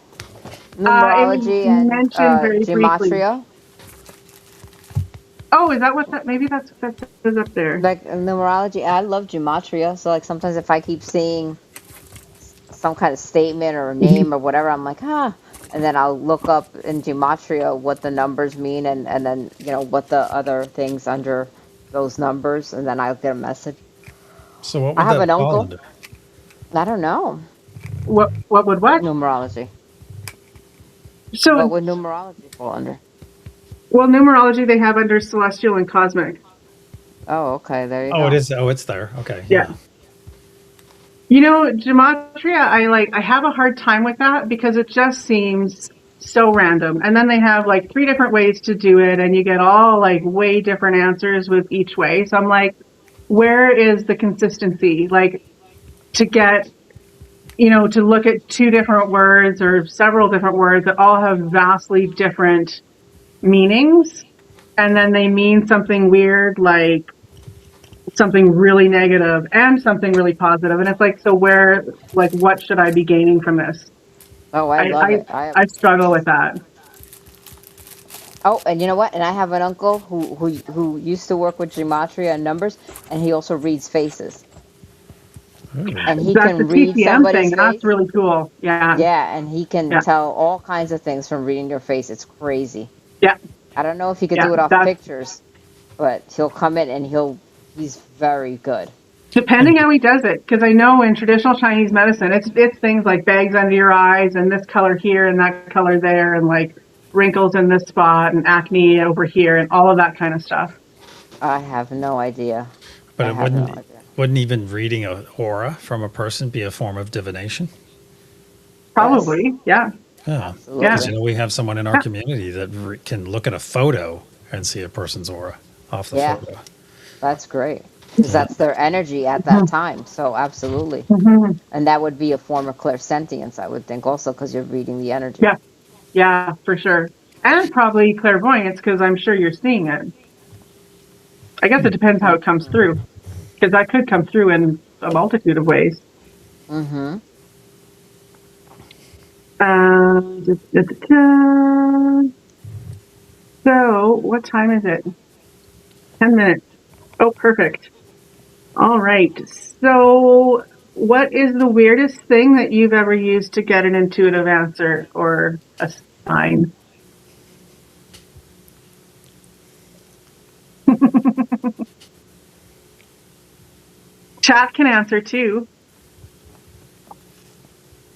[SPEAKER 1] was
[SPEAKER 4] Numerology and
[SPEAKER 1] mentioned very briefly.
[SPEAKER 4] gematria?
[SPEAKER 1] Oh, is that what that? Maybe that says up there.
[SPEAKER 4] Like numerology, I love gematria. So like sometimes if I keep seeing some kind of statement or a name or whatever, I'm like, and then I'll look up in gematria what the numbers mean and then what the other things under those numbers, and then I'll get a message.
[SPEAKER 2] So what
[SPEAKER 4] I
[SPEAKER 2] would
[SPEAKER 4] have
[SPEAKER 2] that
[SPEAKER 4] an
[SPEAKER 2] fall
[SPEAKER 4] uncle.
[SPEAKER 2] under?
[SPEAKER 4] I don't know.
[SPEAKER 1] What would what?
[SPEAKER 4] Numerology. What
[SPEAKER 1] So,
[SPEAKER 4] would numerology fall under?
[SPEAKER 1] well, numerology they have under celestial and cosmic.
[SPEAKER 4] Oh, okay. There you
[SPEAKER 2] Oh,
[SPEAKER 4] go.
[SPEAKER 2] it is. Oh, it's there. Okay.
[SPEAKER 1] Yeah. Gematria, I have a hard time with that because it just seems so random. And then they have like 3 different ways to do it and you get all like way different answers with each way. So I'm like, where is the consistency? Like to get, to look at 2 different words or several different words that all have vastly different meanings. And then they mean something weird, like something really negative and something really positive. And it's like, so what should I be gaining from this?
[SPEAKER 4] Oh, I love it.
[SPEAKER 1] I struggle with that.
[SPEAKER 4] Oh, and you know what? And I have an uncle who used to work with gematria and numbers, and he also reads faces. And he
[SPEAKER 1] That's the
[SPEAKER 4] can read
[SPEAKER 1] TCM thing.
[SPEAKER 4] somebody's
[SPEAKER 1] And that's
[SPEAKER 4] face.
[SPEAKER 1] really cool. Yeah.
[SPEAKER 4] Yeah, and he can
[SPEAKER 1] Yeah.
[SPEAKER 4] tell all kinds of things from reading your face. It's crazy.
[SPEAKER 1] Yeah.
[SPEAKER 4] I don't know if he could
[SPEAKER 1] Yeah,
[SPEAKER 4] do it off
[SPEAKER 1] that's
[SPEAKER 4] pictures, but he'll come in and he's very good.
[SPEAKER 1] depending how he does it. Because I know in traditional Chinese medicine, it's things like bags under your eyes and this color here and that color there, and like wrinkles in this spot and acne over here and all of that kind of stuff.
[SPEAKER 4] I have no idea.
[SPEAKER 2] But
[SPEAKER 4] I
[SPEAKER 2] it
[SPEAKER 4] have no
[SPEAKER 2] wouldn't
[SPEAKER 4] idea.
[SPEAKER 2] wouldn't even reading an aura from a person be a form of divination?
[SPEAKER 4] Yes,
[SPEAKER 1] Probably, yeah,
[SPEAKER 2] Yeah,
[SPEAKER 1] yeah,
[SPEAKER 2] because
[SPEAKER 4] absolutely.
[SPEAKER 2] we have someone in our community that can look at a photo and see a person's aura off the
[SPEAKER 4] Yeah,
[SPEAKER 2] photo.
[SPEAKER 4] that's great because
[SPEAKER 2] Yeah.
[SPEAKER 4] that's their energy at that
[SPEAKER 1] Mhm,
[SPEAKER 4] time. So absolutely,
[SPEAKER 1] mhm.
[SPEAKER 4] and that would be a form of clairsentience, I would think, also because you're reading the energy.
[SPEAKER 1] Yeah, yeah, for sure. And probably clairvoyance because I'm sure you're seeing it. I guess it depends how it comes through because that could come through in a multitude of ways.
[SPEAKER 4] Mm-hmm.
[SPEAKER 1] Da, da, da, da. So, what time is it? 10 minutes. Oh, perfect. All right. So, what is the weirdest thing that you've ever used to get an intuitive answer or a sign? Chat can answer too.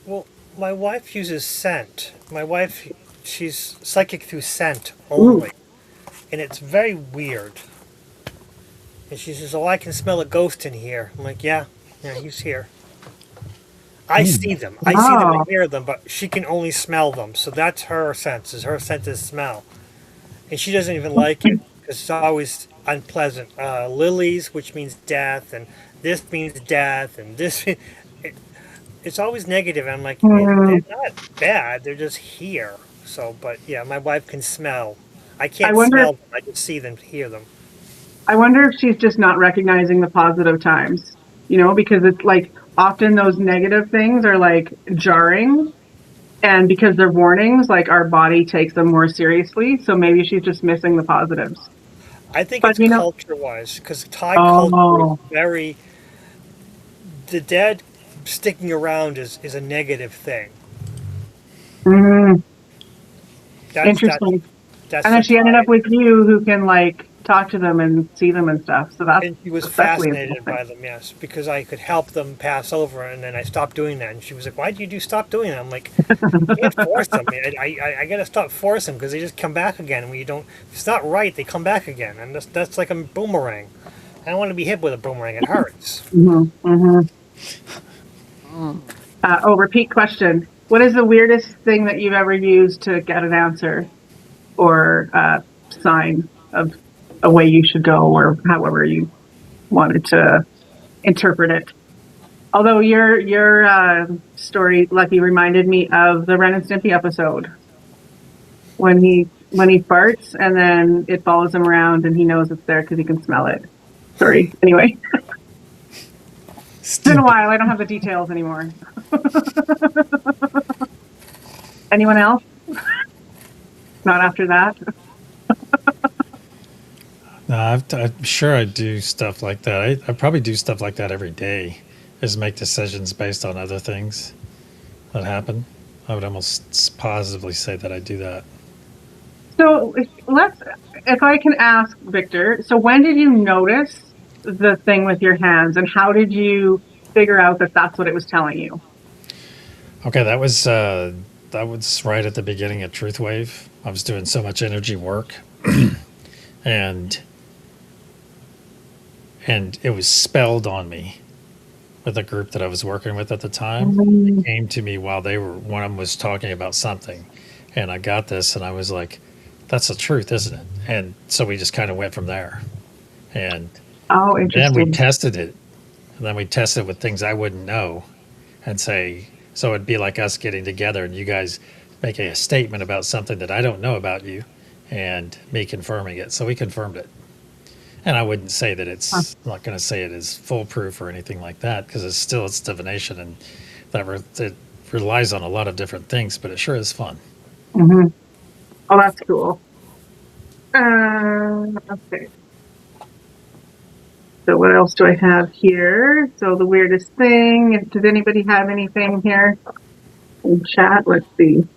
[SPEAKER 3] Well, my wife uses scent. My wife, she's psychic through scent
[SPEAKER 1] Ooh.
[SPEAKER 3] only, and it's very weird. And she says, "Oh, I can smell a ghost in here." I'm like, "Yeah, yeah, he's here." I see them. I see them and
[SPEAKER 1] Wow.
[SPEAKER 3] hear them, but she can only smell them. So that's her sense. Is her sense is smell, and she doesn't even like it because it's always unpleasant. Lilies, which means death, and this means death, and this. It's always negative. I'm like, they're
[SPEAKER 1] Hmm.
[SPEAKER 3] not bad. They're just here. So, but yeah, my wife can smell. I
[SPEAKER 1] I
[SPEAKER 3] can't
[SPEAKER 1] wonder.
[SPEAKER 3] smell them. I just see them, hear them.
[SPEAKER 1] I wonder if she's just not recognizing the positive times. Because it's like often those negative things are like jarring, and because they're warnings, like our body takes them more seriously. So maybe she's just missing the positives.
[SPEAKER 3] I think
[SPEAKER 1] But
[SPEAKER 3] it's culture-wise because Thai culture is
[SPEAKER 1] oh,
[SPEAKER 3] very the dead sticking around is a negative thing.
[SPEAKER 1] mm,
[SPEAKER 3] That's that's
[SPEAKER 1] interesting.
[SPEAKER 3] that's
[SPEAKER 1] And then
[SPEAKER 3] the
[SPEAKER 1] she ended up
[SPEAKER 3] Thai.
[SPEAKER 1] with you, who can like talk to them and see them and stuff. So that's
[SPEAKER 3] And she was
[SPEAKER 1] especially
[SPEAKER 3] fascinated
[SPEAKER 1] interesting.
[SPEAKER 3] by them, yes, because I could help them pass over, and then I stopped doing that. And she was like, "Why did you stop doing that?" I'm like, "You can't force them. I got to stop forcing because they just come back again. When you don't, if it's not right, they come back again, and that's like a boomerang. I don't want to be hit with a boomerang. It hurts."
[SPEAKER 1] Hmm. Hmm.
[SPEAKER 4] Mm.
[SPEAKER 1] Repeat question. What is the weirdest thing that you've ever used to get an answer or sign of a way you should go, or however you wanted to interpret it? Although your story, Lucky, reminded me of the Ren and Stimpy episode when he farts and then it follows him around and he knows it's there because he can smell it. Sorry. Anyway, it's been a
[SPEAKER 2] Stupid.
[SPEAKER 1] while. I don't have the details anymore. Anyone else? Not after that.
[SPEAKER 2] No, I'm sure I do stuff like that. I probably do stuff like that every day, is make decisions based on other things that happen. I would almost positively say that I do that.
[SPEAKER 1] So if I can ask Victor, so when did you notice the thing with your hands, and how did you figure out that that's what it was telling you?
[SPEAKER 2] Okay, that was right at the beginning of Truth Wave. I was doing so much energy work, and it was spelled on me with a group that I was working with at the time. It
[SPEAKER 1] Mm.
[SPEAKER 2] came to me while one of them was talking about something, and I got this, and I was like, "That's the truth, isn't it?" And so we just kind of went from there, and
[SPEAKER 1] Oh,
[SPEAKER 2] then we
[SPEAKER 1] interesting.
[SPEAKER 2] tested it, and then we tested with things I wouldn't know, and say, so it'd be like us getting together and you guys making a statement about something that I don't know about you, and me confirming it. So we confirmed it. And I wouldn't say that
[SPEAKER 1] Huh.
[SPEAKER 2] I'm not going to say it is foolproof or anything like that because it's divination, and it relies on a lot of different things, but it sure is fun.
[SPEAKER 1] Hmm. Oh, that's cool. Okay. So what else do I have here? So the weirdest thing. Does anybody have anything here in chat? Let's see.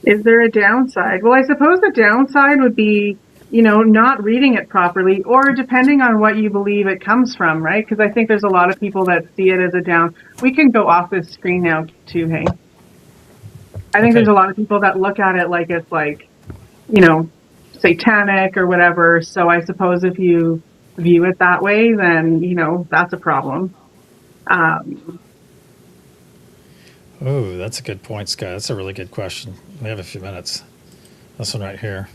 [SPEAKER 1] Is there a downside? Well, I suppose the downside would be, not reading it properly, or depending on what you believe it comes from, right? Because I think there's a lot of people that see it as a down. We can go off this screen now too, hey? I think
[SPEAKER 2] Okay.
[SPEAKER 1] there's a lot of people that look at it like it's like, you know, satanic or whatever. So I suppose if you view it that way, then, that's a problem. Um,
[SPEAKER 2] Oh, that's a good point, Sky. That's a really good question. We have a few minutes. This one right here.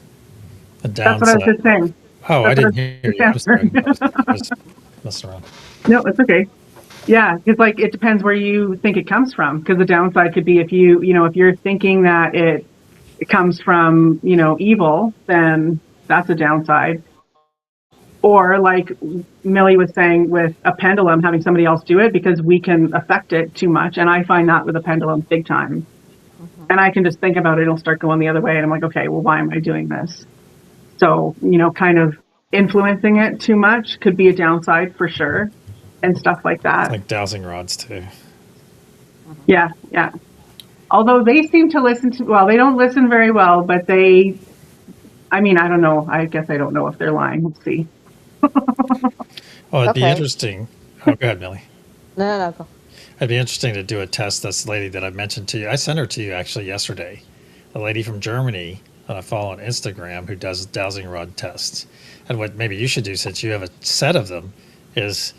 [SPEAKER 2] The
[SPEAKER 1] that's what I was
[SPEAKER 2] downside.
[SPEAKER 1] just saying.
[SPEAKER 2] Oh, I
[SPEAKER 1] That's what
[SPEAKER 2] didn't
[SPEAKER 1] I
[SPEAKER 2] hear
[SPEAKER 1] was
[SPEAKER 2] you. I'm
[SPEAKER 1] just
[SPEAKER 2] sorry.
[SPEAKER 1] answering.
[SPEAKER 2] I was messing around.
[SPEAKER 1] No, it's okay. Yeah, because like it depends where you think it comes from. Because the downside could be if if you're thinking that it comes from evil, then that's a downside. Or like Millie was saying with a pendulum, having somebody else do it because we can affect it too much, and I find that with a pendulum big time. And I can just think about it; it'll start going the other way, and I'm like, okay, well, why am I doing this? So kind of influencing it too much could be a downside for sure, and stuff like
[SPEAKER 2] It's
[SPEAKER 1] that.
[SPEAKER 2] like dowsing rods too.
[SPEAKER 1] Yeah, yeah. Although they seem to listen to, well, they don't listen very well, but I mean, I don't know. I guess I don't know if they're lying. Let's see.
[SPEAKER 2] Oh, it'd be
[SPEAKER 4] Okay.
[SPEAKER 2] interesting. Oh, go ahead, Millie.
[SPEAKER 4] No, go.
[SPEAKER 2] It'd be interesting to do a test. This lady that I mentioned to you, I sent her to you actually yesterday. A lady from Germany that I follow on Instagram who does dowsing rod tests. And what maybe you should do, since you have a set of them, is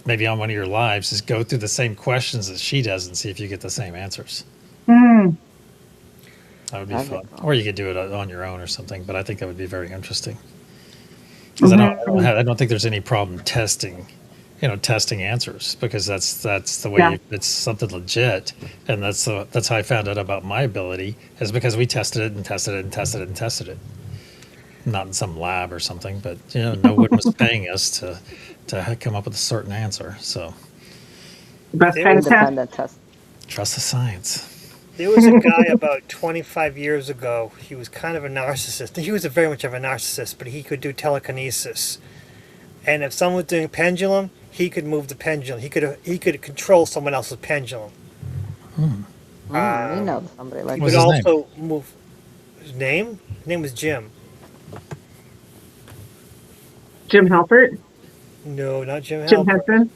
[SPEAKER 2] maybe on one of your lives is go through the same questions that she does and see if you get the same answers.
[SPEAKER 1] Hmm.
[SPEAKER 2] That would be
[SPEAKER 4] That'd be
[SPEAKER 2] fun.
[SPEAKER 4] cool.
[SPEAKER 2] Or you could do it on your own or something. But I think that would be very interesting because
[SPEAKER 1] Mhm.
[SPEAKER 2] I don't think there's any problem testing answers because that's the way
[SPEAKER 1] Yeah.
[SPEAKER 2] it's something legit, and that's how I found out about my ability is because we tested it and tested it and tested it and tested it, not in some lab or something, but no one was paying us to come up with a certain answer. So
[SPEAKER 1] The best
[SPEAKER 3] There
[SPEAKER 1] kind of
[SPEAKER 3] was
[SPEAKER 1] test.
[SPEAKER 4] Independent test.
[SPEAKER 2] trust the science.
[SPEAKER 3] there was a guy about 25 years ago. He was kind of a narcissist. He was very much of a narcissist, but he could do telekinesis. And if someone was doing a pendulum, he could move the pendulum. He could control someone else's pendulum.
[SPEAKER 4] We know somebody like
[SPEAKER 3] He
[SPEAKER 2] What's
[SPEAKER 3] could
[SPEAKER 2] his
[SPEAKER 4] that.
[SPEAKER 2] name?
[SPEAKER 3] also move. His name? His name was Jim.
[SPEAKER 1] Jim Halpert,
[SPEAKER 3] No, not Jim
[SPEAKER 1] Jim
[SPEAKER 3] Halpert.
[SPEAKER 1] Henson.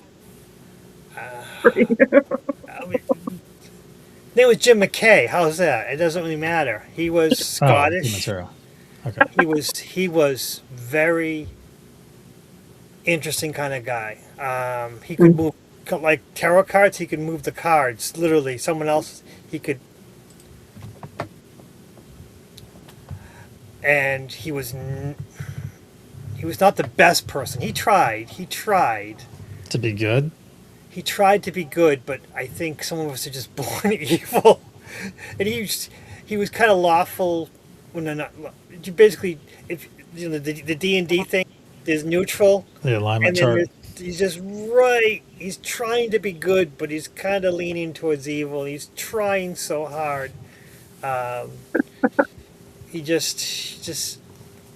[SPEAKER 3] I mean, his name was Jim McKay. How's that? It doesn't really matter. He was
[SPEAKER 2] Oh,
[SPEAKER 3] Scottish.
[SPEAKER 2] material. Okay.
[SPEAKER 3] He was very interesting kind of guy. He could move like tarot cards. He could move the cards literally. Someone else he could, and he was not the best person. He tried. He tried.
[SPEAKER 2] To be good.
[SPEAKER 3] He tried to be good, but I think some of us are just born evil. And he was kind of lawful when they're not. You basically, if the D&D thing, there's neutral,
[SPEAKER 2] The alignment
[SPEAKER 3] and then
[SPEAKER 2] chart.
[SPEAKER 3] he's just right. He's trying to be good, but he's kind of leaning towards evil. He's trying so hard. Um, he just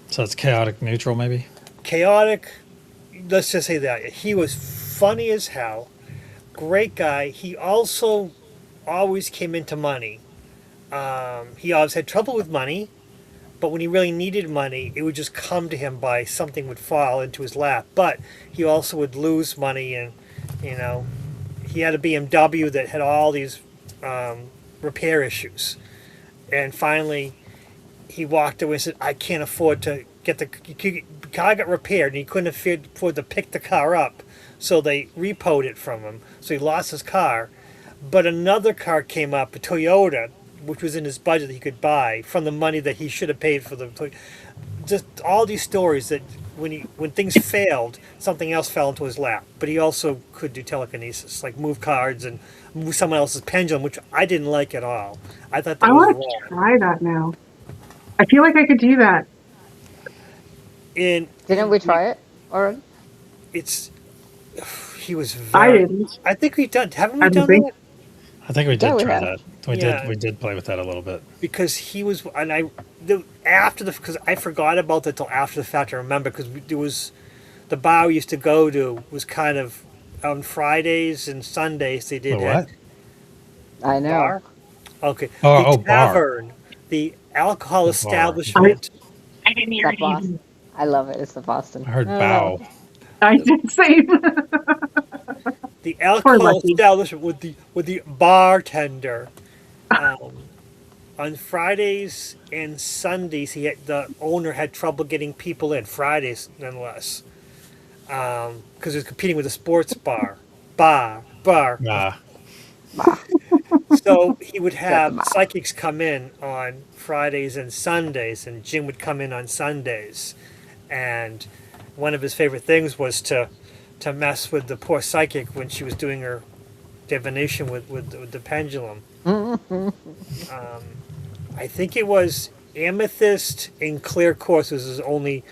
[SPEAKER 2] So it's chaotic neutral, maybe.
[SPEAKER 3] chaotic. Let's just say that he was funny as hell. Great guy. He also always came into money. He always had trouble with money, but when he really needed money, it would just come to him by something would fall into his lap. But he also would lose money, and you know, he had a BMW that had all these repair issues, and finally, he walked away and said, "I can't afford to get the car got repaired, and he couldn't afford to pick the car up." So they repoed it from him. So he lost his car. But another car came up, a Toyota, which was in his budget that he could buy from the money that he should have paid for the. Just all these stories that when things failed, something else fell into his lap. But he also could do telekinesis, like move cards and move someone else's pendulum, which I didn't like at all. I thought that
[SPEAKER 1] I
[SPEAKER 3] was
[SPEAKER 1] want
[SPEAKER 3] wrong.
[SPEAKER 1] to try that now. I feel like I could do that.
[SPEAKER 3] And
[SPEAKER 4] Didn't we try it already?
[SPEAKER 3] it's he was
[SPEAKER 1] I
[SPEAKER 3] very.
[SPEAKER 1] didn't.
[SPEAKER 3] I think we've done. Haven't
[SPEAKER 1] I
[SPEAKER 3] we
[SPEAKER 1] don't
[SPEAKER 3] done
[SPEAKER 1] think.
[SPEAKER 3] that?
[SPEAKER 2] I think we
[SPEAKER 4] Yeah,
[SPEAKER 2] did
[SPEAKER 4] we
[SPEAKER 2] try
[SPEAKER 4] have.
[SPEAKER 2] that.
[SPEAKER 3] Yeah.
[SPEAKER 2] We did play with that a little bit.
[SPEAKER 3] Because he was, and because I forgot about that till after the fact. I remember because there was the bar we used to go to was kind of on Fridays and Sundays they
[SPEAKER 2] The
[SPEAKER 3] did
[SPEAKER 2] what?
[SPEAKER 3] have
[SPEAKER 4] I know.
[SPEAKER 3] bar. Okay,
[SPEAKER 2] Oh,
[SPEAKER 3] the
[SPEAKER 2] bar.
[SPEAKER 3] tavern. the alcohol
[SPEAKER 2] bar.
[SPEAKER 3] establishment.
[SPEAKER 1] I didn't hear
[SPEAKER 4] That
[SPEAKER 1] it
[SPEAKER 4] Boston.
[SPEAKER 1] either.
[SPEAKER 4] I love it. It's the Boston.
[SPEAKER 2] I heard
[SPEAKER 4] I
[SPEAKER 2] bow.
[SPEAKER 4] love it.
[SPEAKER 1] I did say.
[SPEAKER 3] The
[SPEAKER 1] Poor
[SPEAKER 3] alcohol
[SPEAKER 1] Lucky.
[SPEAKER 3] establishment with the bartender. On Fridays and Sundays, the owner had trouble getting people in. Fridays, nonetheless, because he was competing with a sports bar.
[SPEAKER 2] Ah,
[SPEAKER 4] Bah.
[SPEAKER 3] So he would
[SPEAKER 4] Shut the
[SPEAKER 3] have
[SPEAKER 4] mouth.
[SPEAKER 3] psychics come in on Fridays and Sundays, and Jim would come in on Sundays. And one of his favorite things was to mess with the poor psychic when she was doing her divination with the pendulum. I think it was amethyst and clear quartz was his only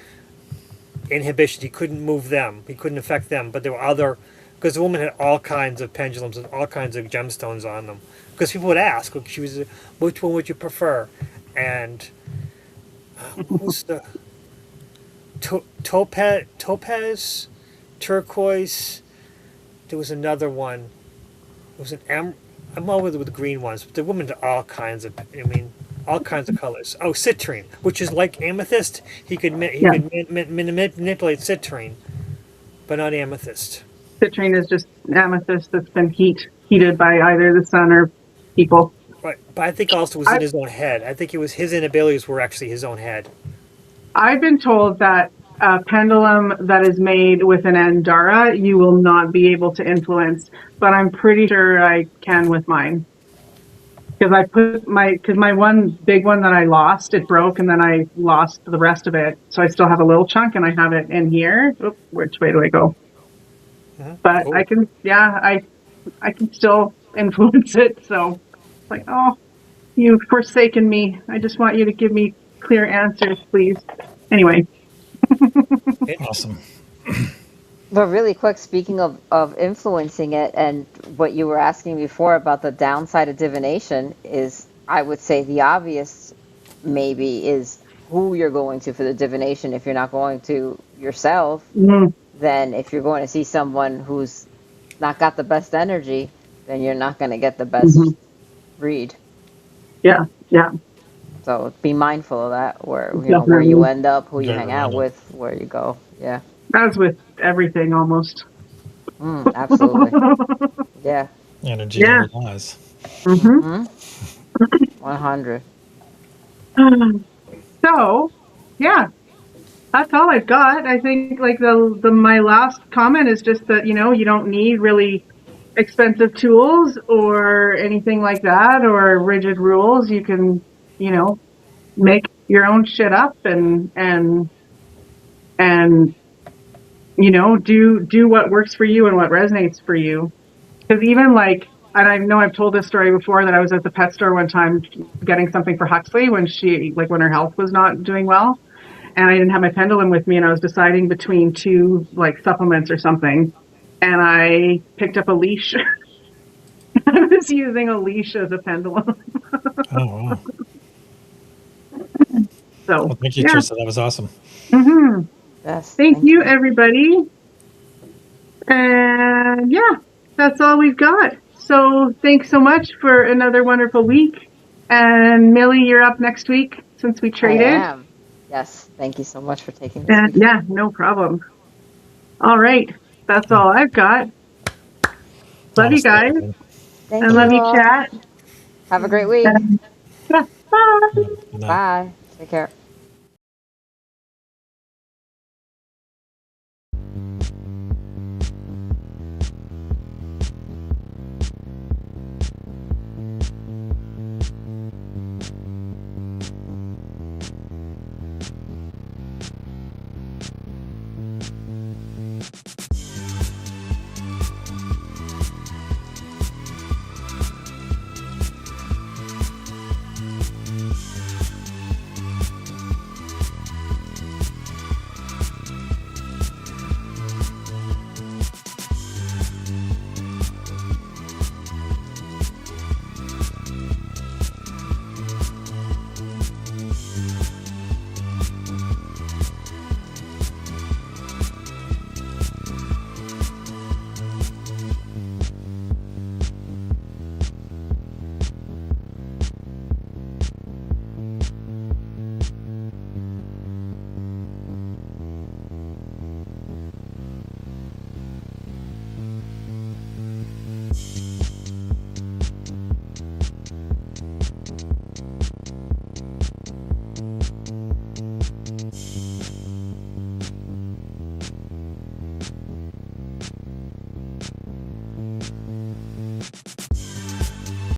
[SPEAKER 3] inhibition. He couldn't move them. He couldn't affect them. But there were other, because the woman had all kinds of pendulums and all kinds of gemstones on them. Because people would ask, which one would you prefer? And what was the topaz, turquoise? There was another one. It was I'm all with the green ones, but the woman did all kinds of. All kinds of colors. Oh, citrine, which is like amethyst. He could manipulate citrine, but not amethyst.
[SPEAKER 1] Citrine is just amethyst that's been heated by either the sun or people.
[SPEAKER 3] But I think also it was in his own head. I think it was his inabilities were actually his own head.
[SPEAKER 1] I've been told that a pendulum that is made with an Andara, you will not be able to influence, but I'm pretty sure I can with mine. Because my one big one that I lost, it broke, and then I lost the rest of it. So I still have a little chunk, and I have it in here. Oop, which way do I go? But
[SPEAKER 3] Cool.
[SPEAKER 1] I can, I can still influence it. So it's like, oh, you've forsaken me. I just want you to give me clear answers, please. Anyway.
[SPEAKER 2] awesome.
[SPEAKER 4] But really quick, speaking of influencing it and what you were asking before about the downside of divination is, I would say the obvious maybe is who you're going to for the divination. If you're not going to yourself, then if you're going to see someone who's not got the best energy, then you're not going to get the best read.
[SPEAKER 1] Yeah.
[SPEAKER 4] So be mindful of that, where where
[SPEAKER 1] Definitely.
[SPEAKER 4] you end up, who you
[SPEAKER 2] Good
[SPEAKER 4] hang out
[SPEAKER 2] reminder.
[SPEAKER 4] with, where you go. Yeah.
[SPEAKER 1] As with everything almost.
[SPEAKER 4] Absolutely. Yeah.
[SPEAKER 2] Energy
[SPEAKER 1] Yeah.
[SPEAKER 2] never lies.
[SPEAKER 4] 100.
[SPEAKER 1] So, yeah, that's all I've got. I think like the my last comment is just that, you don't need really expensive tools or anything like that or rigid rules. You can, make your own shit up and do what works for you and what resonates for you. Because even like, and I know I've told this story before, that I was at the pet store one time getting something for Huxley when when her health was not doing well. And I didn't have my pendulum with me, and I was deciding between two like supplements or something. And I picked up a leash. I was using a leash as a pendulum.
[SPEAKER 2] Oh, wow.
[SPEAKER 1] So,
[SPEAKER 2] Well, thank you,
[SPEAKER 1] yeah.
[SPEAKER 2] Trista. That was awesome.
[SPEAKER 4] Yes.
[SPEAKER 1] Thank you, everybody. And yeah, that's all we've got. So thanks so much for another wonderful week. And Millie, you're up next week since we
[SPEAKER 4] I
[SPEAKER 1] traded.
[SPEAKER 4] am. Yes. Thank you so much for taking this
[SPEAKER 1] And
[SPEAKER 4] week.
[SPEAKER 1] yeah, no problem. All right. That's all I've got. Love you
[SPEAKER 2] Namaste,
[SPEAKER 1] guys.
[SPEAKER 2] everyone.
[SPEAKER 4] Thank
[SPEAKER 1] And
[SPEAKER 4] you
[SPEAKER 1] love you,
[SPEAKER 4] all.
[SPEAKER 1] chat.
[SPEAKER 4] Have a great week.
[SPEAKER 1] Yeah, bye.
[SPEAKER 2] Good night.
[SPEAKER 4] Bye. Take care.